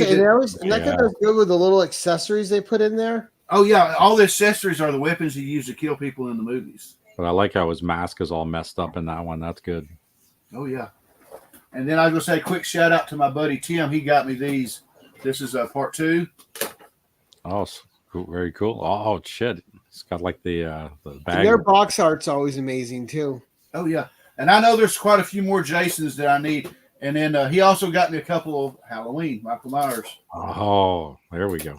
C: say, that gets good with the little accessories they put in there.
B: Oh yeah, all the accessories are the weapons he used to kill people in the movies.
A: But I like how his mask is all messed up in that one. That's good.
B: Oh yeah. And then I was gonna say a quick shout out to my buddy Tim. He got me these. This is part 2.
A: Oh, cool. Very cool. Oh shit! It's got like the bag.
C: And their box art's always amazing too.
B: Oh yeah, and I know there's quite a few more Jasons that I need. And then he also got me a couple of Halloween, Michael Myers.
A: Oh, there we go.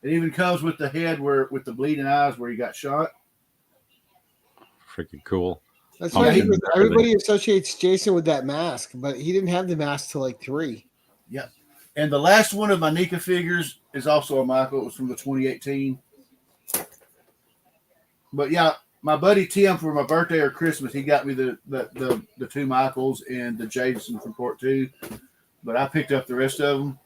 B: It even comes with the head with the bleeding eyes where he got shot.
A: Freaking cool.
C: That's why everybody associates Jason with that mask, but he didn't have the mask till like 3.
B: Yeah. And the last one of my Nika figures is also a Michael. It was from the 2018. But yeah, my buddy Tim, for my birthday or Christmas, he got me the 2 Michaels and the Jason from part 2. But I picked up the rest of them.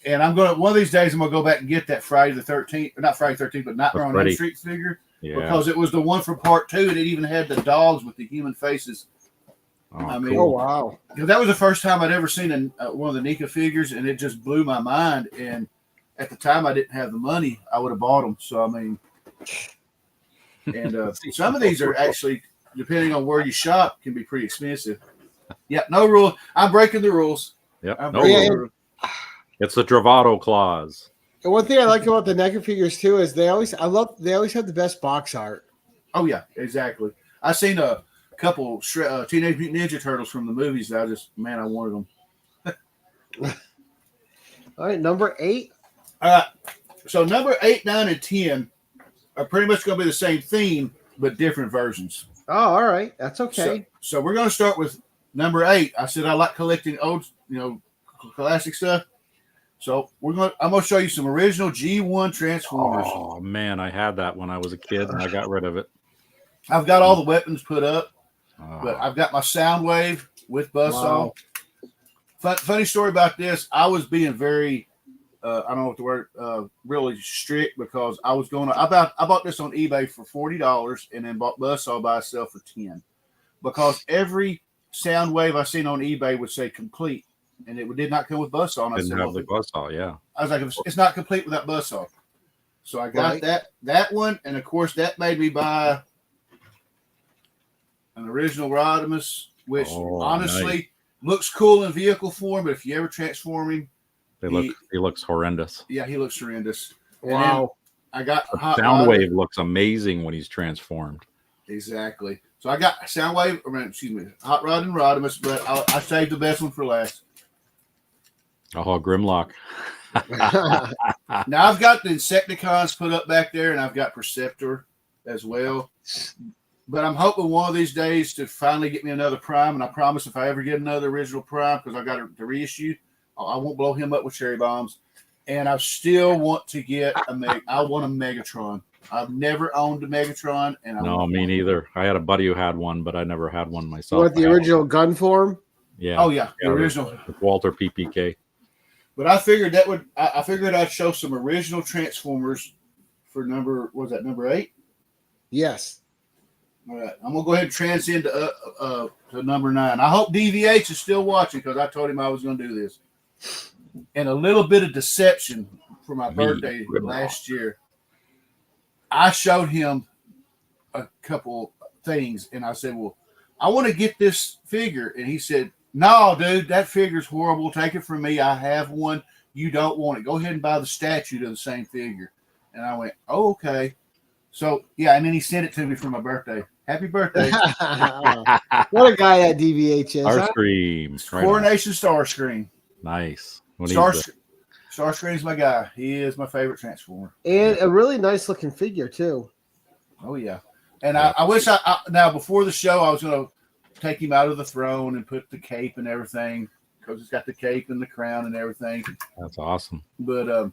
B: And one of these days, I'm going to go back and get that Friday the 13th, or not Friday the 13th, but Nightmare on Elm Street figure. Yeah. Because it was the one from part 2, and it even had the dogs with the human faces.
A: Oh, I mean, cool.
C: Oh wow!
B: That was the first time I'd ever seen one of the Nika figures, and it just blew my mind. And at the time, I didn't have the money; I would have bought them. So I mean, and some of these are actually, depending on where you shop, can be pretty expensive. Yeah, no rule. I'm breaking the rules.
A: Yep, no rule. It's the Travato clause.
C: And one thing I like about the NECA figures too is they always have the best box art.
B: Oh yeah, exactly. I seen a couple Teenage Mutant Ninja Turtles from the movies that I wanted them.
C: All right, number 8.
B: So number 8, 9, and 10 are pretty much going to be the same theme, but different versions.
C: Oh, all right, that's okay.
B: So we're going to start with number 8. I said I like collecting old, classic stuff. So I'm going to show you some original G1 Transformers.
A: Oh man, I had that when I was a kid, and I got rid of it.
B: I've got all the weapons put up, but I've got my Soundwave with Buzzsaw. Wow. Funny story about this. I was being very, I don't know what the word, really strict, because I was I bought this on eBay for $40 and then bought Buzzsaw by itself for $10, because every Soundwave I seen on eBay would say complete, and it did not come with Buzzsaw. And
A: didn't have the Buzzsaw, yeah. I
B: was like, it's not complete without Buzzsaw. So I got that one, and of course that made me buy an original Rodimus, which honestly looks cool in vehicle form, but if you ever transform him,
A: he looks horrendous.
B: Yeah, he looks horrendous.
C: Wow.
B: I got
A: Soundwave looks amazing when he's transformed.
B: Exactly. So I got Soundwave, Hot Rod and Rodimus, but I saved the best one for last.
A: Oh, Grimlock.
B: Now I've got the Insecticons put up back there, and I've got Perceptor as well. But I'm hoping one of these days to finally get me another Prime, and I promise if I ever get another original Prime, because I got the reissue, I won't blow him up with cherry bombs. And I still want to get I want a Megatron. I've never owned a Megatron, and
A: me neither. I had a buddy who had one, but I never had one myself.
C: What, the original gun form?
A: Yeah.
B: Oh yeah, the original
A: with Walter PPK.
B: But I figured that would. I figured I'd show some original Transformers for number. Was that number 8?
C: Yes.
B: All right, I'm gonna go ahead and transcend to number 9. I hope DVH is still watching because I told him I was gonna do this. And a little bit of deception for my birthday last year. I showed him a couple things, and I said, "Well, I want to get this figure," and he said, "No, dude, that figure's horrible. Take it from me. I have one. You don't want it. Go ahead and buy the statue of the same figure." And I went, "Oh, okay." So yeah, and then he sent it to me for my birthday. Happy birthday!
C: What a guy that DVH is.
A: Starscream. Right
B: Coronation Starscream.
A: Nice.
B: Starscream's my guy. He is my favorite Transformer.
C: And a really nice looking figure too.
B: Oh yeah. And I wish now before the show I was gonna take him out of the throne and put the cape and everything because it's got the cape and the crown and everything.
A: That's awesome.
B: But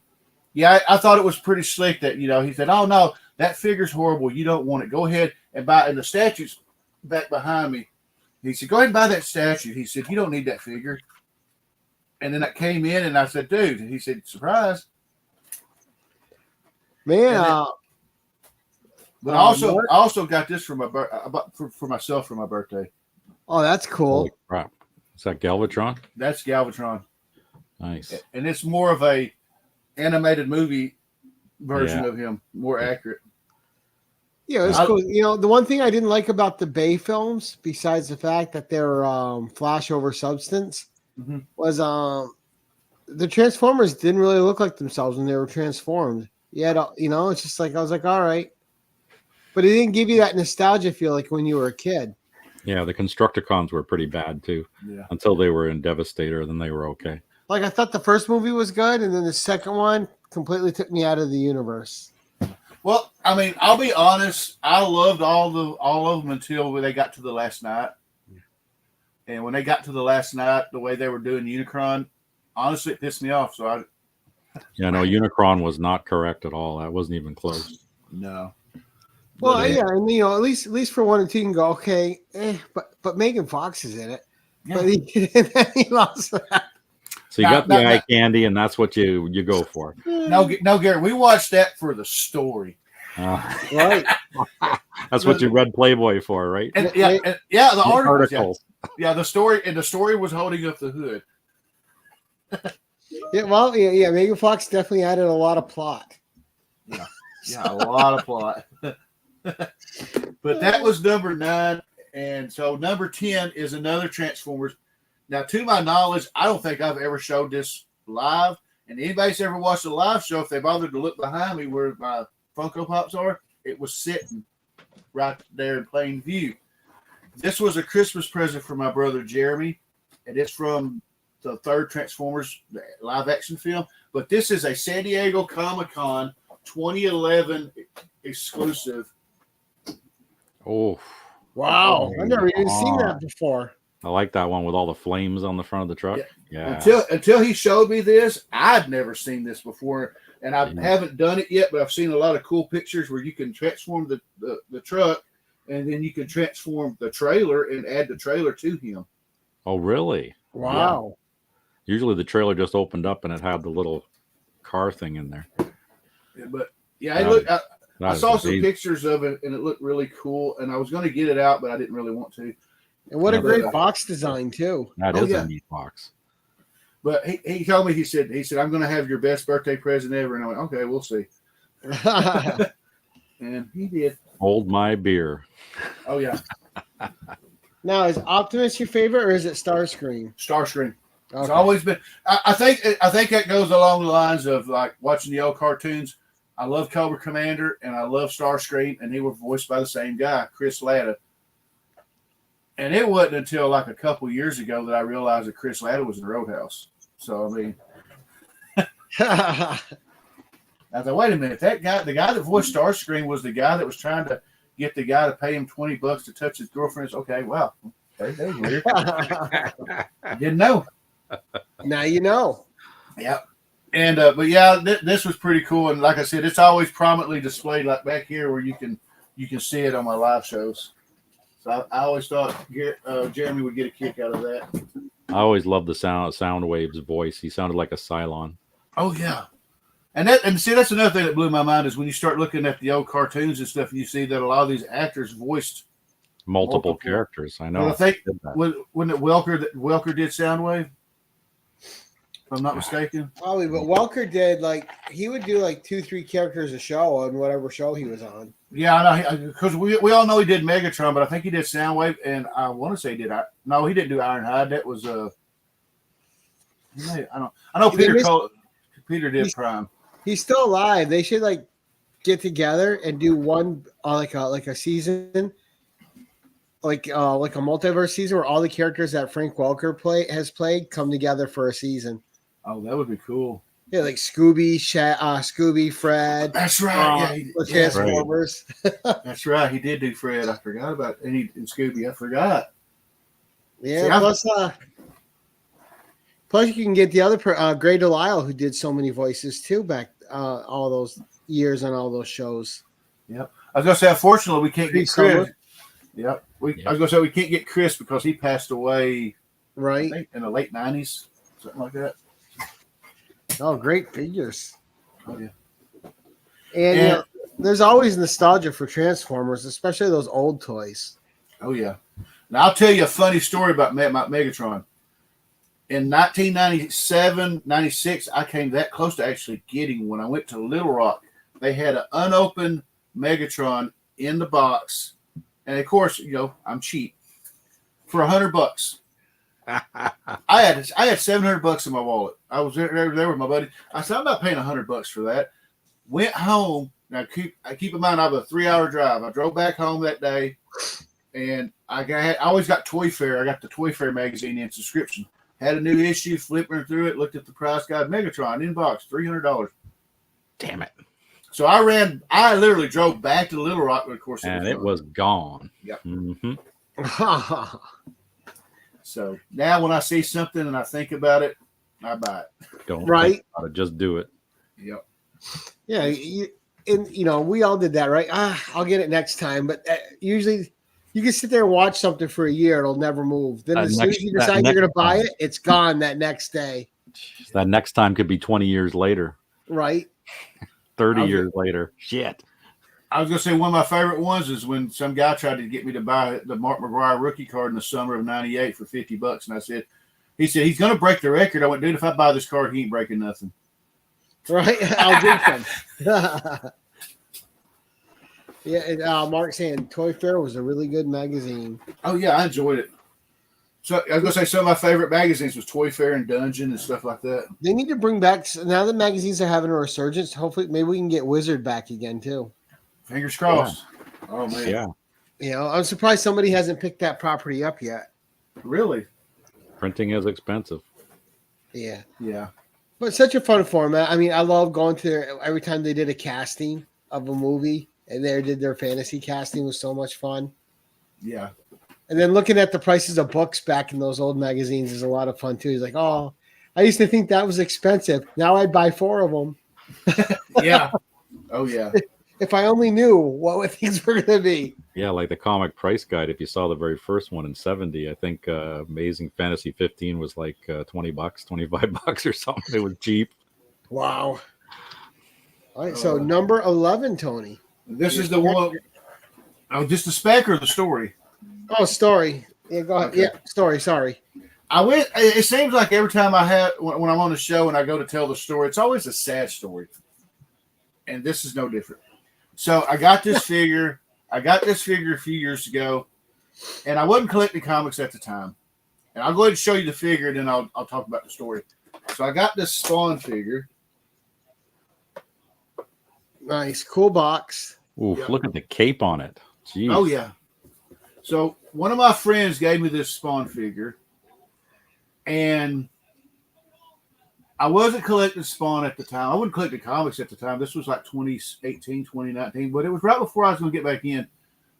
B: yeah, I thought it was pretty slick that he said, "Oh no, that figure's horrible. You don't want it. Go ahead and buy." And the statue's back behind me. He said, "Go ahead and buy that statue." He said, "You don't need that figure." And then I came in and I said, "Dude," and he said, "Surprise."
C: Man,
B: but I also got this for my for myself for my birthday.
C: Oh, that's cool.
A: Holy crap. Is that Galvatron?
B: That's Galvatron.
A: Nice.
B: And it's more of a animated movie version of him, more accurate.
C: Yeah, it's cool. The one thing I didn't like about the Bay films, besides the fact that they're flash over substance, was the Transformers didn't really look like themselves when they were transformed. Yeah, it's just like I was like, all right, but it didn't give you that nostalgia feel like when you were a kid.
A: Yeah, the Constructicons were pretty bad too.
B: Yeah.
A: Until they were in Devastator, then they were okay.
C: Like I thought the first movie was good, and then the second one completely took me out of the universe.
B: Well, I mean, I'll be honest. I loved all of them until they got to the last night. And when they got to the last night, the way they were doing Unicron, honestly, it pissed me off. So
A: Unicron was not correct at all. That wasn't even close.
B: No.
C: Well, and at least for 1 and 2, you can go okay, but Megan Fox is in it.
B: Yeah.
C: But he lost that.
A: So you got the eye candy, and that's what you go for.
B: No, Gary, we watched that for the story.
C: Right.
B: That's
A: what you read Playboy for, right?
B: And, the articles. Yeah, the story was holding up the hood.
C: Megan Fox definitely added a lot of plot.
B: Yeah, a lot of plot. But that was number 9, and so number 10 is another Transformers. Now, to my knowledge, I don't think I've ever showed this live. And anybody's ever watched a live show, if they bothered to look behind me where my Funko Pops are, it was sitting right there in plain view. This was a Christmas present for my brother Jeremy, and it's from the 3rd Transformers live action film. But this is a San Diego Comic-Con 2011 exclusive.
A: Oh,
C: wow! I've never even seen that before.
A: I like that one with all the flames on the front of the truck. Yeah.
B: Until he showed me this, I'd never seen this before, and I haven't done it yet. But I've seen a lot of cool pictures where you can transform the truck, and then you can transform the trailer and add the trailer to him.
A: Oh, really?
C: Wow!
A: Yeah. Usually the trailer just opened up and it had the little car thing in there.
B: Yeah, but I saw some pictures of it, and it looked really cool. And I was going to get it out, but I didn't really want to.
C: And what a great box design too.
A: That is a neat box.
B: But he told me, he said, "I'm going to have your best birthday present ever." And I went, "Okay, we'll see." And he did.
A: Hold my beer.
B: Oh yeah.
C: Now, is Optimus your favorite, or is it Starscream?
B: Starscream.
C: Okay.
B: It's always been. I think that goes along the lines of like watching the old cartoons. I love Cobra Commander and I love Starscream, and they were voiced by the same guy, Chris Latta. And it wasn't until like a couple years ago that I realized that Chris Latta was in Roadhouse. So I mean, I thought, wait a minute, the guy that voiced Starscream was the guy that was trying to get the guy to pay him $20 to touch his girlfriend's. Okay, wow, that was weird. I didn't know.
C: Now you know.
B: Yeah. And but yeah, this was pretty cool. And like I said, it's always prominently displayed like back here where you can see it on my live shows. So I always thought Jeremy would get a kick out of that.
A: I always loved the Soundwave's voice. He sounded like a Cylon.
B: Oh yeah. And see, that's another thing that blew my mind is when you start looking at the old cartoons and stuff, you see that a lot of these actors voiced
A: Multiple characters. I know.
B: Well, I think when it Welker did Soundwave, if I'm not mistaken.
C: Probably, but Welker did he would do 2-3 characters a show on whatever show he was on.
B: Yeah, I know, because we all know he did Megatron, but I think he did Soundwave, and I want to say he did. No, he didn't do Ironhide. That was I know Peter did Prime.
C: He's still alive. They should get together and do one like a season, like a multiverse season where all the characters that Frank Welker has played come together for a season.
B: Oh, that would be cool.
C: Yeah, like Scooby, Scooby, Fred.
B: That's right.
C: Transformers.
B: That's right. He did do Fred. I forgot about and Scooby. I forgot.
C: Yeah. See, plus, you can get the other Gray Delisle, who did so many voices too back all those years on all those shows.
B: Yep. I was gonna say, unfortunately, we can't get Chris. Yep. I was gonna say we can't get Chris because he passed away.
C: Right.
B: I think in the late '90s, something like that.
C: Oh, great figures.
B: Oh, yeah.
C: And there's always nostalgia for Transformers, especially those old toys.
B: Oh, yeah. Now, I'll tell you a funny story about Megatron. In 1997, 96, I came that close to actually getting when I went to Little Rock. They had an unopened Megatron in the box. And, of course, I'm cheap. For $100. I had $700 in my wallet. I was there with my buddy. I said, I'm not paying $100 for that. Went home. Now keep in mind I have a 3-hour drive. I drove back home that day, and I always got Toy Fair. I got the Toy Fair magazine in subscription. Had a new issue, flipping through it, looked at the price guide. Megatron in box, $300.
A: Damn it!
B: So I literally drove back to Little Rock, but of course,
A: it was gone.
B: Yep.
A: Mm-hmm.
B: So now when I see something and I think about it, I buy it.
A: Don't think about it, just do it.
B: Yep.
C: Yeah, we all did that, right? I'll get it next time. But usually, you can sit there and watch something for a year; it'll never move. Then as soon as you decide you're going to buy it, it's gone that next day.
A: That next time could be 20 years later,
C: right?
A: 30 years later. Shit.
B: I was going to say one of my favorite ones is when some guy tried to get me to buy the Mark McGuire rookie card in the summer of '98 for $50, and he said he's going to break the record. I went, dude, if I buy this card, he ain't breaking nothing.
C: Right? I'll get them. Yeah, and Mark saying Toy Fair was a really good magazine.
B: Oh yeah, I enjoyed it. So I was going to say some of my favorite magazines was Toy Fair and Dungeon and stuff like that.
C: They need to bring back now that magazines are having a resurgence. Hopefully, maybe we can get Wizard back again too.
B: Fingers crossed. Yeah. Oh man.
A: Yeah.
C: I'm surprised somebody hasn't picked that property up yet.
B: Really?
A: Printing is expensive.
C: Yeah.
B: Yeah.
C: But such a fun format. I mean, I love going to every time they did a casting of a movie and they did their fantasy casting was so much fun.
B: Yeah.
C: And then looking at the prices of books back in those old magazines is a lot of fun too. He's like, oh, I used to think that was expensive. Now I'd buy 4 of them.
B: Yeah. Oh yeah.
C: If I only knew what things were going to be.
A: Yeah, like the comic price guide. If you saw the very first one in '70, I think Amazing Fantasy 15 was like $20, $25 or something. It was cheap.
C: Wow. All right, so number 11, Tony.
B: This is the one. Oh, just the spec or the story?
C: Oh, story. Yeah, go ahead. Okay. Yeah, story. Sorry.
B: It seems like every time when I'm on the show and I go to tell the story, it's always a sad story. And this is no different. So I got this figure. a few years ago, and I wasn't collecting comics at the time. And I'll go ahead and show you the figure, and then I'll talk about the story. So I got this Spawn figure.
C: Nice, cool box.
A: Oof, yep. Look at the cape on it. Jeez.
B: Oh yeah. So one of my friends gave me this Spawn figure, and I wasn't collecting Spawn at the time. I wasn't collecting comics at the time. This was like 2018, 2019, but it was right before I was going to get back in.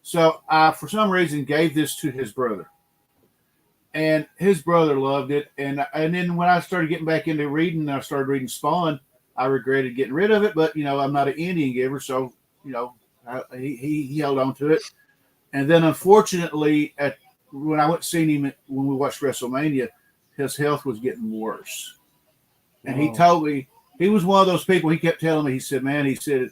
B: So I, for some reason, gave this to his brother. And his brother loved it. And then when I started getting back into reading, I started reading Spawn, I regretted getting rid of it. But, I'm not an Indian giver, so, he held on to it. And then, unfortunately, when I went to see him when we watched WrestleMania, his health was getting worse. And he told me, he was one of those people, he kept telling me, he said, man, he said,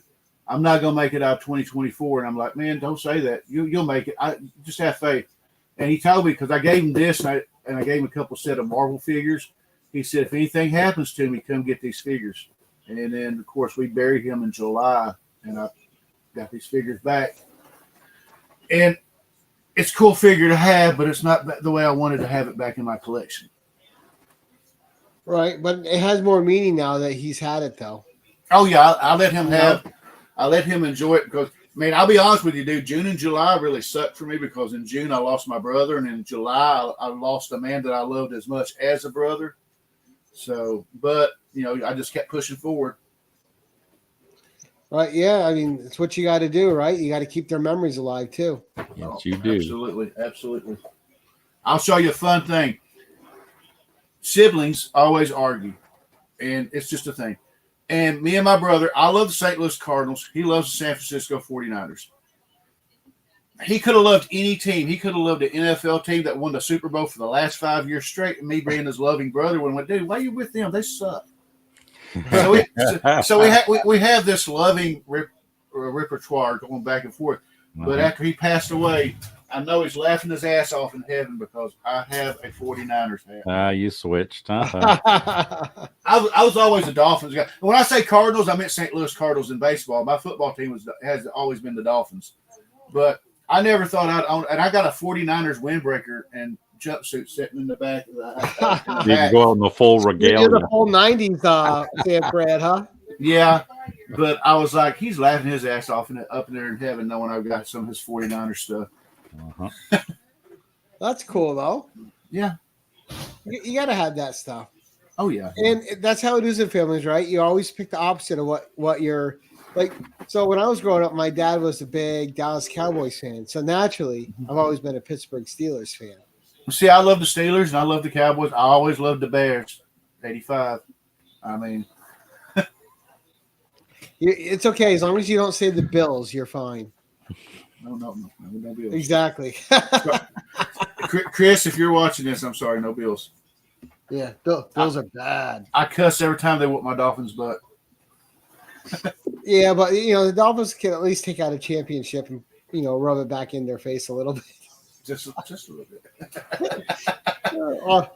B: I'm not going to make it out of 2024. And I'm like, man, don't say that. You'll make it. I just have faith. And he told me, because I gave him this, and I gave him a couple set of Marvel figures. He said, if anything happens to me, come get these figures. And then, of course, we buried him in July, and I got these figures back. And it's a cool figure to have, but it's not the way I wanted to have it back in my collection.
C: Right, but it has more meaning now that he's had it, though.
B: Oh, yeah, I let him I let him enjoy it because, man, I'll be honest with you, dude. June and July really sucked for me because in June I lost my brother, and in July I lost a man that I loved as much as a brother. So, but, you know, I just kept pushing forward.
C: Right, yeah, I mean, it's what you got to do, right? You got to keep their memories alive, too.
A: Yes, you do.
B: Absolutely, absolutely. I'll show you a fun thing. Siblings always argue, and it's just a thing. And me and my brother, I love the St. Louis Cardinals. He loves the San Francisco 49ers. He could have loved any team. He could have loved an NFL team that won the Super Bowl for the last 5 years straight. And me being his loving brother would went, dude, why are you with them? They suck. So we have this loving repertoire going back and forth. But after he passed away, I know he's laughing his ass off in heaven because I have a 49ers hat.
A: You switched, huh?
B: I was always a Dolphins guy. When I say Cardinals, I meant St. Louis Cardinals in baseball. My football team has always been the Dolphins. But I never thought I'd own, and I got a 49ers windbreaker and jumpsuit sitting in the back of the
A: You can go out in the full regalia.
C: You're the full 90s Sam Brad, huh?
B: Yeah, but I was like, he's laughing his ass off up in there in heaven knowing I've got some of his 49er stuff.
C: That's cool, though.
B: Yeah.
C: You got to have that stuff.
B: Oh, yeah.
C: And that's how it is in families, right? You always pick the opposite of what you're like. So when I was growing up, my dad was a big Dallas Cowboys fan. So naturally, I've always been a Pittsburgh Steelers fan.
B: See, I love the Steelers and I love the Cowboys. I always loved the Bears. 85. I mean,
C: it's okay. As long as you don't say the Bills, you're fine.
B: No Bills.
C: Exactly.
B: Chris, if you're watching this, I'm sorry, no Bills.
C: Yeah, Bills are bad.
B: I cuss every time they whoop my Dolphins' butt.
C: Yeah, but you know the Dolphins can at least take out a championship and rub it back in their face a little bit.
B: Just a little bit.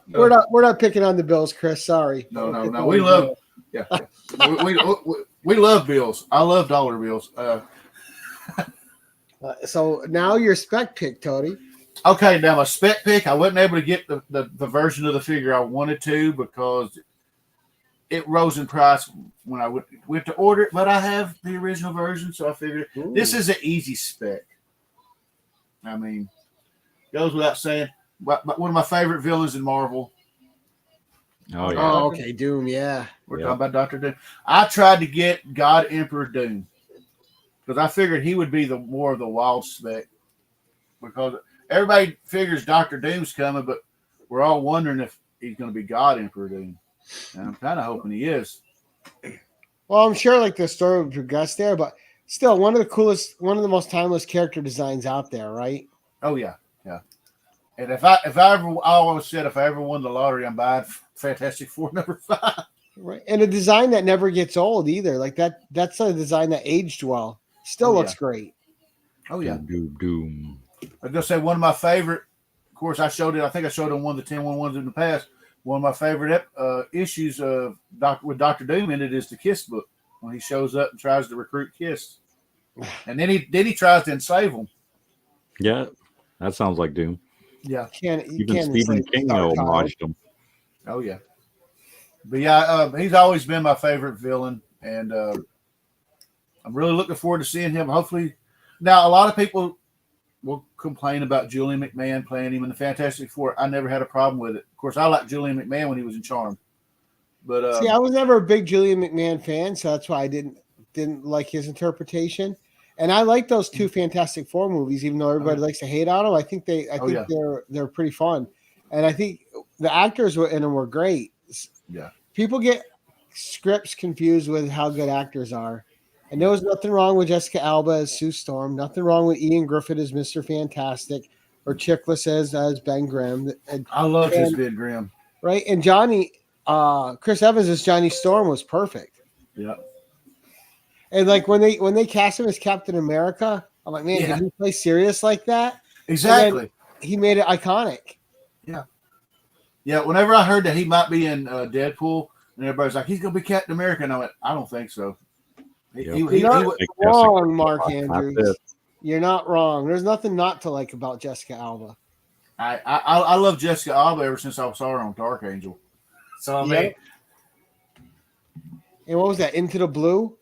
C: We're not picking on the Bills, Chris. Sorry.
B: No. We love. Yeah, we love Bills. I love dollar bills.
C: So now your spec pick, Tony.
B: Okay, now my spec pick, I wasn't able to get the version of the figure I wanted to because it rose in price when I went to order it, but I have the original version, so I figured this is an easy spec. I mean, goes without saying, but one of my favorite villains in Marvel.
A: Oh, yeah.
C: Oh, okay, Doom, yeah.
B: We're talking about Dr. Doom. I tried to get God Emperor Doom because I figured he would be more of the wild spec because everybody figures Dr. Doom's coming, but we're all wondering if he's going to be God Emperor Doom. And I'm kind of hoping he is.
C: Well, I'm sure like the story would progress there, but still one of the most timeless character designs out there, right?
B: Oh yeah. And if I always said if I ever won the lottery, I'm buying Fantastic Four #5.
C: Right, and a design that never gets old either. Like that's a design that aged well. Still looks great.
B: Oh yeah.
A: Doom.
B: I was gonna say one of my favorite. Of course, I showed it. I think I showed him one of the 10-1 ones in the past. One of my favorite issues of with Dr. Doom in it is the Kiss book when he shows up and tries to recruit Kiss, and then he tries to enslave him.
A: Yeah, that sounds like Doom.
B: Yeah,
A: even Stephen King homaged him.
B: Oh yeah, but yeah, he's always been my favorite villain, and I'm really looking forward to seeing him. Hopefully, now a lot of people will complain about Julian McMahon playing him in the Fantastic Four. I never had a problem with it. Of course, I liked Julian McMahon when he was in Charmed. But
C: see, I was never a big Julian McMahon fan, so that's why I didn't like his interpretation. And I like those two Fantastic Four movies, even though everybody likes to hate on them. I think they're pretty fun, and I think the actors in them were great.
B: Yeah,
C: people get scripts confused with how good actors are. And there was nothing wrong with Jessica Alba as Sue Storm, nothing wrong with Ian Griffith as Mr. Fantastic, or Chiklis as Ben Grimm.
B: I love his Ben Grimm.
C: right? And Johnny, Chris Evans as Johnny Storm was perfect.
B: Yeah.
C: And like when they cast him as Captain America, I'm like, man, can he play serious like that?
B: Exactly.
C: He made it iconic.
B: Yeah. Yeah. Whenever I heard that he might be in Deadpool, and everybody's like, he's gonna be Captain America, and I went, I don't think so.
C: You're not wrong, Mark Andrews. You're not wrong. There's nothing not to like about Jessica Alba.
B: I love Jessica Alba ever since I saw her on Dark Angel. So I mean,
C: and what was that? Into the Blue?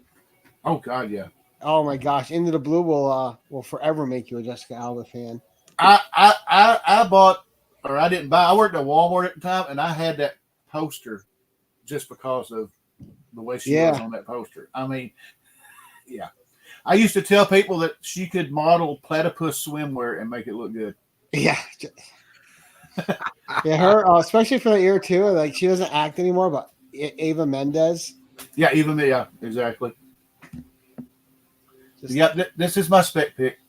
B: Oh God, yeah.
C: Oh my gosh, Into the Blue will forever make you a Jessica Alba fan.
B: I bought, or I didn't buy. I worked at Walmart at the time, and I had that poster just because of the way she was on that poster. I mean, yeah. I used to tell people that she could model platypus swimwear and make it look good.
C: Yeah. Yeah, her, especially for the era too. Like she doesn't act anymore, but Eva Mendes.
B: Yeah, yeah, exactly. This is my spec pick.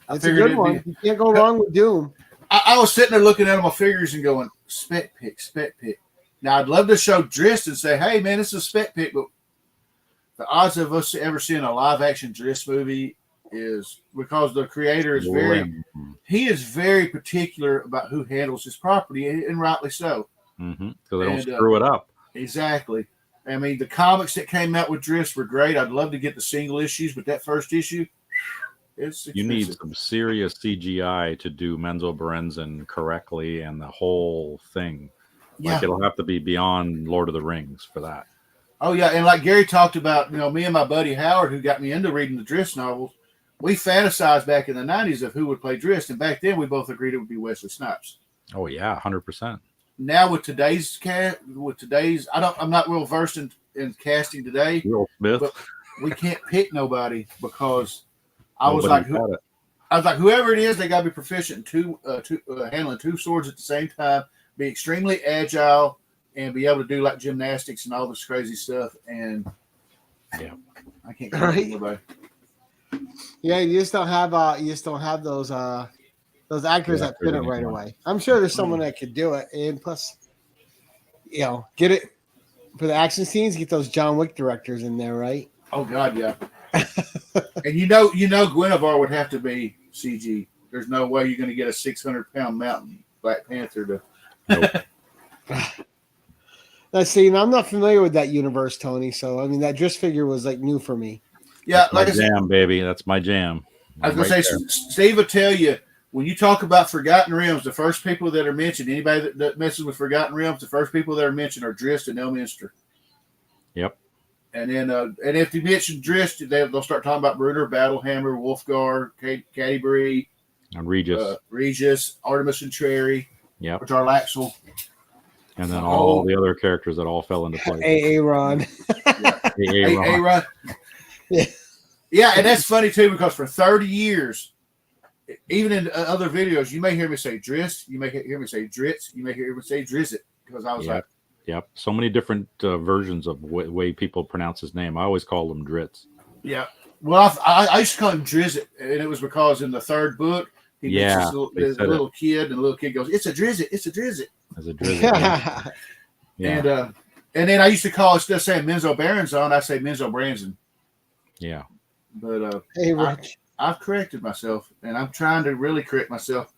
C: It's a good one. You can't go wrong with Doom.
B: I was sitting there looking at my figures and going, spec pick. Now, I'd love to show Drist and say, hey, man, this is a spec pick, but the odds of us ever seeing a live-action Drist movie is because the creator is very particular about who handles his property, and rightly so.
A: Mm-hmm. So they don't screw it up.
B: Exactly. I mean, the comics that came out with Drist were great. I'd love to get the single issues, but that first issue, it's expensive.
A: You need some serious CGI to do Menzo Berenzin correctly and the whole thing. Like it'll have to be beyond Lord of the Rings for that.
B: Oh yeah, and like Gary talked about, me and my buddy Howard, who got me into reading the Drist novels, we fantasized back in the 90s of who would play Drist, and back then we both agreed it would be Wesley Snipes.
A: Oh yeah, 100%.
B: Now with today's I'm not real versed in casting today.
A: Will Smith.
B: But we can't pick nobody because I was like, whoever it is, they got to be proficient in handling two swords at the same time, be extremely agile, and be able to do like gymnastics and all this crazy stuff. And I can't pick anybody.
C: Yeah, you just don't have those actors that fit it right away. I'm sure there's someone that could do it, and plus, get it for the action scenes. Get those John Wick directors in there, right?
B: Oh God, yeah. And Guinevere would have to be CG. There's no way you're going to get a 600-pound mountain Black Panther to.
C: Nope. Let's see. I'm not familiar with that universe, Tony. So I mean, that Drist figure was like new for me.
B: Yeah,
A: that's like my jam, baby. That's my jam.
B: I was going to say, Steve will tell you, when you talk about Forgotten Realms, the first people that are mentioned, anybody that messes with Forgotten Realms, the first people that are mentioned are Drist and Elminster.
A: Yep.
B: And then, and if you mention Drist, they'll start talking about Bruder, Battlehammer, Wolfgar, Cadbury,
A: and
B: Regis, Artemis and Cherry, which are Laxel.
A: And then all the other characters that all fell into place.
C: Aaron.
B: Aaron. Yeah, and that's funny too because for 30 years, even in other videos, you may hear me say Drist, you may hear me say Dritz, you may hear me say Drizzit because I was like,
A: yep. So many different versions of way people pronounce his name. I always call him Dritz. Yeah.
B: Well, I used to call him Drizzit, and it was because in the third book, he meets this little kid, and the little kid goes, "It's a Drizzit, it's a Drizzit."
A: As a Drizzit.
B: Yeah. And then I used to call it, instead of saying Menzo Berenzon, I say Menzo Branson.
A: Yeah.
B: But
C: hey, Rich.
B: I've corrected myself, and I'm trying to really correct myself.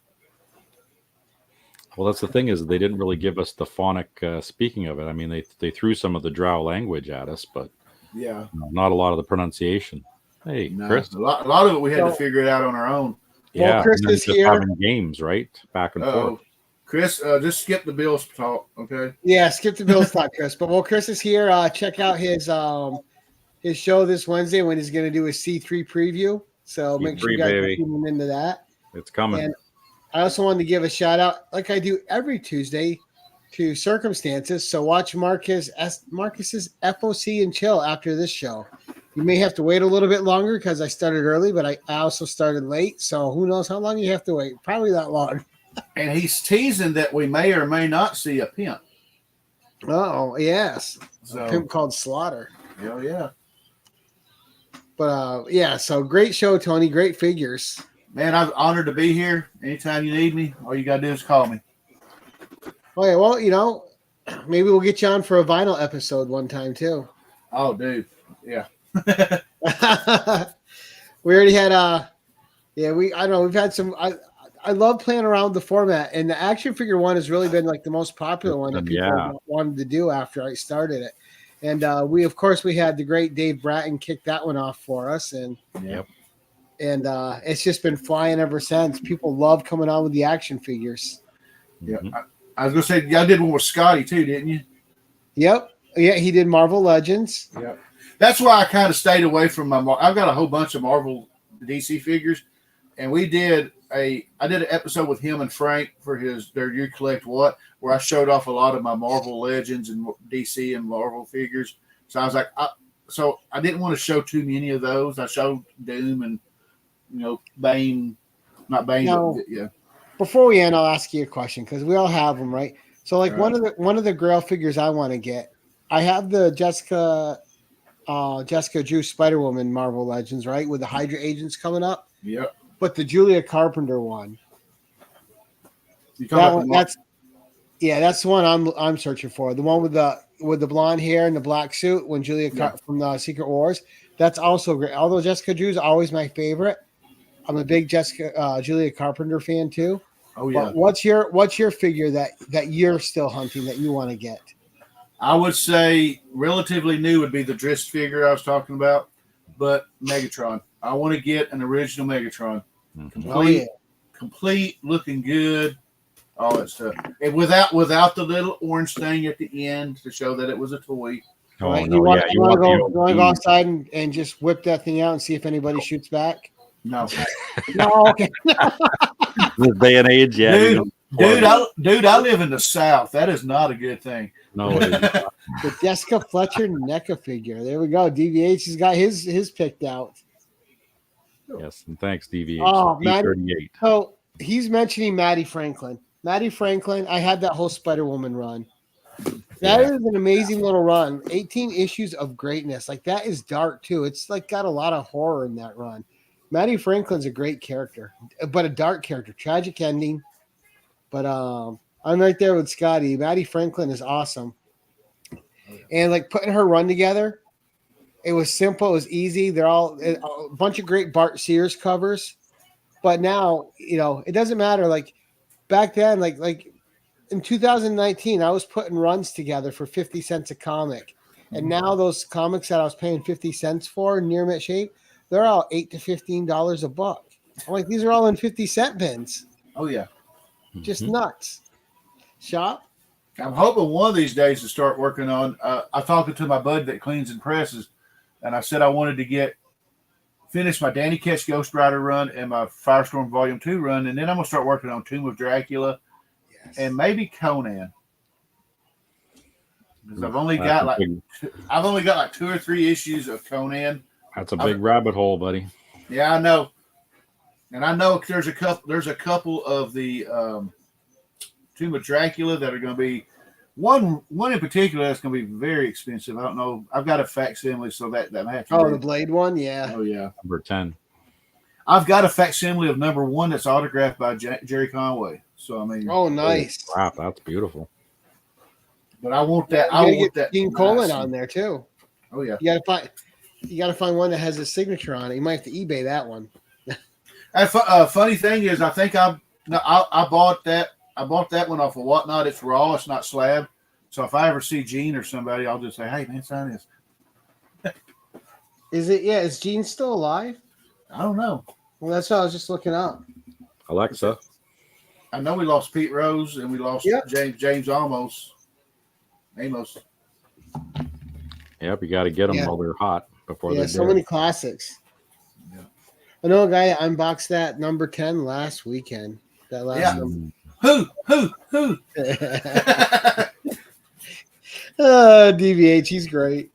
A: Well, that's the thing is they didn't really give us the phonic speaking of it. I mean, they threw some of the drow language at us, but not a lot of the pronunciation. Hey, Chris.
B: A lot of it we had to figure it out on our own.
A: Yeah,
C: well, Chris is here.
A: Having games, right? Back and forth.
B: Chris, just skip the Bills talk, okay?
C: Yeah, skip the Bills talk, Chris. But while Chris is here, check out his show this Wednesday when he's going to do his C3 preview. So make sure you guys are tuning into that.
A: It's coming.
C: And I also wanted to give a shout out, like I do every Tuesday, to Circumstances. So watch Marcus's FOC and Chill after this show. You may have to wait a little bit longer because I started early, but I also started late. So who knows how long you have to wait? Probably not long.
B: And he's teasing that we may or may not see a pimp.
C: Oh, yes. A pimp called Slaughter.
B: Hell yeah.
C: But so great show, Tony. Great figures.
B: Man, I'm honored to be here. Anytime you need me, all you got to do is call me.
C: Okay, well, maybe we'll get you on for a vinyl episode one time too.
B: Oh, dude. Yeah.
C: We already had I don't know, we've had some. I love playing around with the format, and the action figure one has really been like the most popular one that people wanted to do after I started it. And we had the great Dave Bratton kick that one off for us, and it's just been flying ever since. People love coming on with the action figures.
B: Yeah, I was gonna say y'all did one with Scotty too, didn't you?
C: Yep. Yeah, he did Marvel Legends.
B: Yeah, that's why I kind of stayed away from my. I've got a whole bunch of Marvel DC figures, and I did an episode with him and Frank for their You Collect What, where I showed off a lot of my Marvel Legends and DC and Marvel figures. So I was like, I didn't want to show too many of those. I showed Doom and Bane, not Bane, but yeah.
C: Before we end, I'll ask you a question because we all have them, right? So, like one of the Grail figures I want to get, I have the Jessica Drew Spider Woman Marvel Legends, right, with the Hydra agents coming up.
B: Yep.
C: But the Julia Carpenter one, that's the one I'm searching for. The one with the blonde hair and the black suit when from the Secret Wars. That's also great. Although Jessica Drew's always my favorite, I'm a big Julia Carpenter fan too.
B: Oh yeah.
C: But what's your figure that you're still hunting that you want to get?
B: I would say relatively new would be the Drist figure I was talking about, but Megatron. I want to get an original Megatron, complete, looking good, all that stuff, and without the little orange thing at the end to show that it was a toy.
C: Oh, right? You want to go outside and just whip that thing out and see if anybody shoots back?
B: No.
C: No. Okay.
A: This day and age, yeah.
B: Dude, I live in the South. That is not a good thing.
A: No, it is not.
C: The Jessica Fletcher NECA figure. There we go. DVH has got his picked out.
A: Yes, and thanks, DVH.
C: Oh,
A: E38.
C: So he's mentioning Maddie Franklin. Maddie Franklin, I had that whole Spider-Woman run. That is an amazing little run. 18 issues of greatness. Like, that is dark, too. It's, like, got a lot of horror in that run. Maddie Franklin's a great character, but a dark character. Tragic ending. But I'm right there with Scotty. Maddie Franklin is awesome. And, like, putting her run together, it was simple. It was easy. They're all a bunch of great Bart Sears covers. But now, it doesn't matter. Like, back then, like in 2019, I was putting runs together for 50 cents a comic. And now those comics that I was paying 50 cents for, near mint shape, they're all $8 to $15 a buck. I'm like, these are all in 50-cent bins.
B: Oh, yeah.
C: Just nuts. Shop?
B: I'm hoping one of these days to start working on. I'm talking to my bud that cleans and presses, and I said I wanted to finish my Danny Ketch Ghost Rider run and my Firestorm Volume 2 run, and then I'm going to start working on Tomb of Dracula and maybe Conan. Because I've only got like 2 or 3 issues of Conan.
A: That's a big rabbit hole, buddy.
B: Yeah, I know. And I know there's a couple of the Tomb of Dracula that are going to be one in particular that's going to be very expensive. I don't know. I've got a facsimile, so that might have to.
C: Oh, the Blade one, yeah.
B: Oh yeah,
A: Number 10.
B: I've got a facsimile of number 1 that's autographed by Jerry Conway. So I mean,
C: oh nice.
A: Wow, that's beautiful.
B: But I want that.
C: I want that. Gene Colan on there too.
B: Oh yeah.
C: You gotta find one that has his signature on it. You might have to eBay that one.
B: Funny thing is, I think I bought that. I bought that one off of Whatnot. It's raw. It's not slab. So if I ever see Gene or somebody, I'll just say, "Hey, man, sign this."
C: Is it? Yeah. Is Gene still alive?
B: I don't know.
C: Well, that's what I was just looking up.
A: Alexa.
B: I know we lost Pete Rose and we lost James Amos.
A: Yep, you got to get them while they're hot before they're
C: so
A: dead.
C: many classics.
B: Yeah.
C: I know a guy unboxed that number 10 last weekend. That last number.
B: Who?
C: DVH, he's great.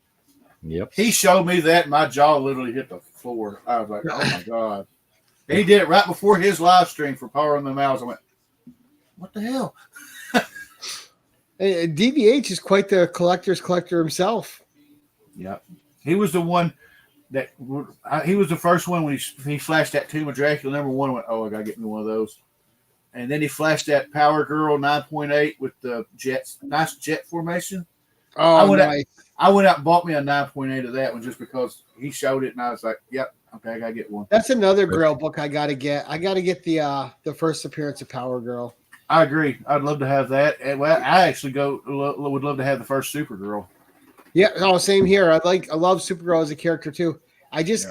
A: Yep.
B: He showed me that, and my jaw literally hit the floor. I was like, oh my God. And he did it right before his live stream for Power in the Mouths. I went, what the hell?
C: DVH is quite the collector's collector himself.
B: Yeah. He was the one he was the first one when he flashed that Tomb of Dracula number 1. I went, oh, I got to get me one of those. And then he flashed that Power Girl 9.8 with the jets, nice jet formation.
C: Oh,
B: I went out and bought me a 9.8 of that one just because he showed it, and I was like, "Yep, okay, I gotta get one."
C: That's another Grail book I gotta get. I gotta get the first appearance of Power Girl.
B: I agree. I'd love to have that. And, well, I actually would love to have the first Supergirl.
C: Yeah, oh, same here. I love Supergirl as a character too. I just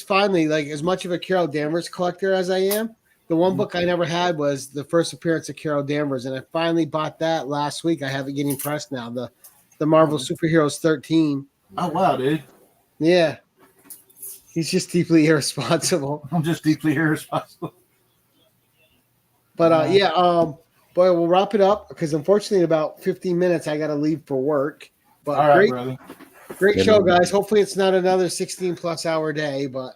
C: finally, like, as much of a Carol Danvers collector as I am, the one book I never had was the first appearance of Carol Danvers, and I finally bought that last week. I have it getting pressed now. The Marvel Superheroes 13.
B: Oh wow, dude.
C: Yeah. He's just deeply irresponsible.
B: I'm just deeply irresponsible.
C: But boy, we'll wrap it up because unfortunately in about 15 minutes I gotta leave for work. But
B: all right, brother.
C: Great show, guys. Hopefully it's not another 16+ hour day, but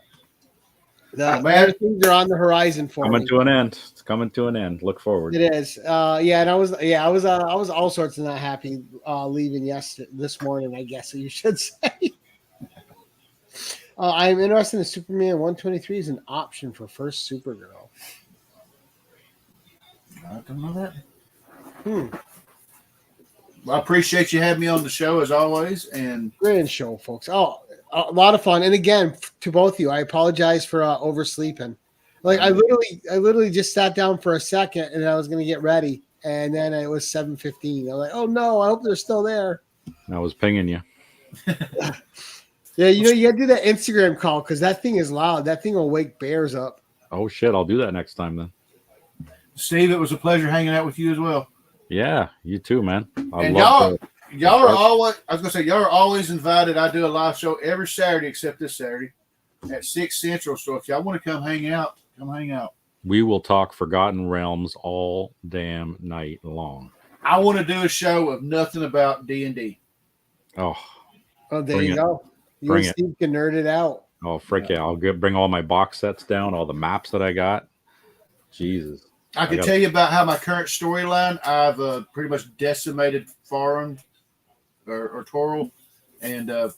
C: other things are on the horizon for me.
A: To an end. It's coming to an end. Look forward.
C: It is. And I was all sorts of not happy leaving this morning, I guess you should say. I'm interested in Superman 123 as an option for first Supergirl.
B: I don't know that. Well, I appreciate you having me on the show as always, and
C: great show, folks. Oh, a lot of fun. And again, to both of you, I apologize for oversleeping. Like I literally just sat down for a second and I was going to get ready, and then it was 7:15. I was like, oh no, I hope they're still there.
A: I was pinging you.
C: Yeah, you got to do that Instagram call because that thing is loud. That thing will wake bears up.
A: Oh shit, I'll do that next time then.
B: Steve, it was a pleasure hanging out with you as well.
A: Yeah, you too, man.
B: Y'all are always. I was gonna say y'all are always invited. I do a live show every Saturday except this Saturday at 6 Central. So if y'all want to come hang out, come hang out.
A: We will talk Forgotten Realms all damn night long.
B: I want to do a show of nothing about D&D.
A: Oh,
C: there you go. You and Steve can nerd it out.
A: Oh, frick yeah! I'll bring all my box sets down, all the maps that I got. Jesus.
B: I can tell you about how my current storyline. I've pretty much decimated Farum or Toril, and a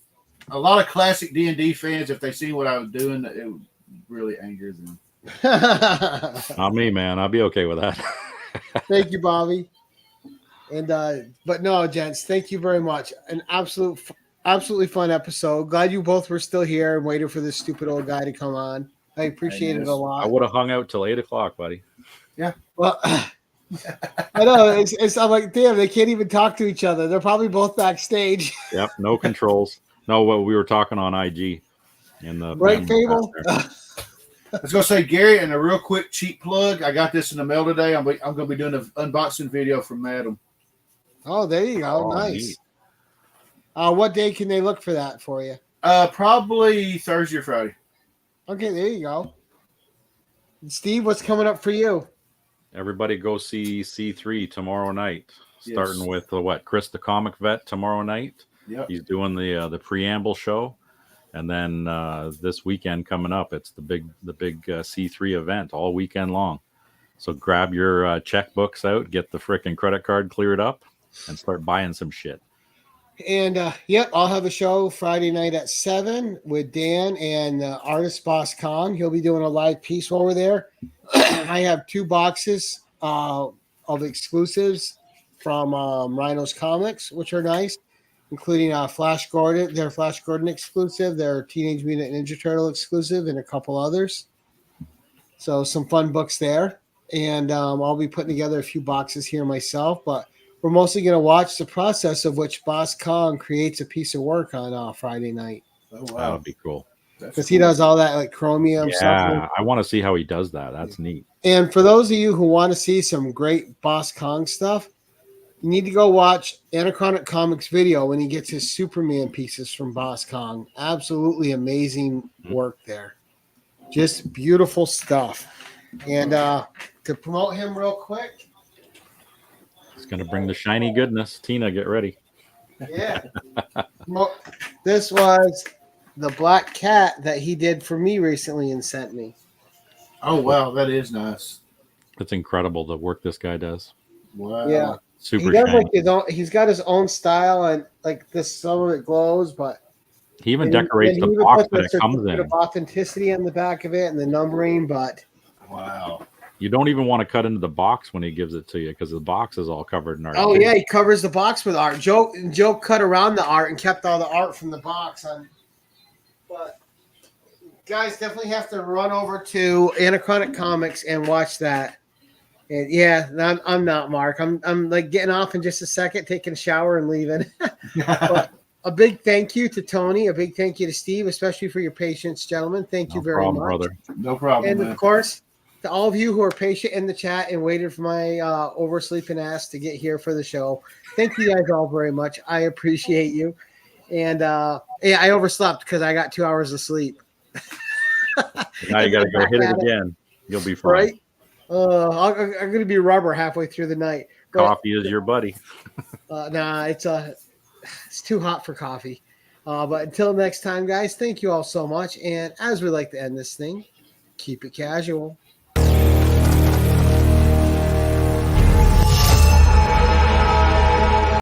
B: lot of classic D&D fans, if they seen what I was doing, it would really anger them.
A: Not me, man. I'll be okay with that.
C: Thank you, Bobby. And but no, gents, thank you very much. An absolutely fun episode. Glad you both were still here and waiting for this stupid old guy to come on. I appreciate it a lot.
A: I would have hung out till 8 o'clock, buddy.
B: Yeah.
C: Well, I know. I'm like, damn, they can't even talk to each other. They're probably both backstage.
A: Yep. No controls. No, we were talking on IG. In the
C: right, Fable?
B: I was going to say, Gary, and a real quick cheap plug. I got this in the mail today. I'm going to be doing an unboxing video from Madam.
C: Oh, there you go. Nice. What day can they look for that for you?
B: Probably Thursday or Friday.
C: Okay, there you go. And Steve, what's coming up for you?
A: Everybody go see C3 tomorrow night. Starting with Chris the Comic Vet tomorrow night.
B: Yep.
A: He's doing the preamble show. And then this weekend coming up, it's the big C3 event all weekend long. So grab your checkbooks out, get the frickin' credit card cleared up, and start buying some shit.
C: And I'll have a show Friday night at 7 with Dan and artist Boss Khan. He'll be doing a live piece while we're there. I have 2 boxes of exclusives from Rhino's Comics, which are nice, including Flash Gordon, their Flash Gordon exclusive, their Teenage Mutant Ninja Turtle exclusive, and a couple others. So some fun books there. And I'll be putting together a few boxes here myself, but we're mostly going to watch the process of which Boss Kong creates a piece of work on Friday night.
B: Oh, wow.
A: That would be cool.
C: Because he does all that like chromium stuff.
A: Yeah, I want to see how he does that. That's neat.
C: And for those of you who want to see some great Boss Kong stuff, you need to go watch Anachronic Comics video when he gets his Superman pieces from Boss Kong. Absolutely amazing work there. Just beautiful stuff. And to promote him real quick,
A: it's going to bring the shiny goodness. Tina, get ready.
C: Yeah. Well, this was the black cat that he did for me recently and sent me.
B: Oh, wow. That is nice.
A: It's incredible the work this guy does.
B: Wow.
C: Yeah.
A: Super
C: he does
A: shiny.
C: like his own, he's got his own style, and like this, some of it glows, but
A: he even decorates the box that it comes in.
C: Of authenticity on the back of it and the numbering, but
B: wow.
A: You don't even want to cut into the box when he gives it to you because the box is all covered in art.
C: Oh yeah, he covers the box with art. Joe cut around the art and kept all the art from the box on. But guys, definitely have to run over to Anachronic Comics and watch that. And yeah, I'm not Mark. I'm like getting off in just a second, taking a shower and leaving. But a big thank you to Tony. A big thank you to Steve, especially for your patience, gentlemen. Thank you very much.
A: Brother.
B: No problem.
C: And
B: man.
C: of course, to all of you who are patient in the chat and waited for my oversleeping ass to get here for the show, thank you guys all very much. I appreciate you. And yeah, I overslept because I got 2 hours of sleep.
A: Now you got to go hit it again. You'll be fine.
C: Right? I'm going to be rubber halfway through the night. But,
A: Coffee is your buddy.
C: nah, it's too hot for coffee. But until next time, guys, thank you all so much. And as we like to end this thing, keep it casual.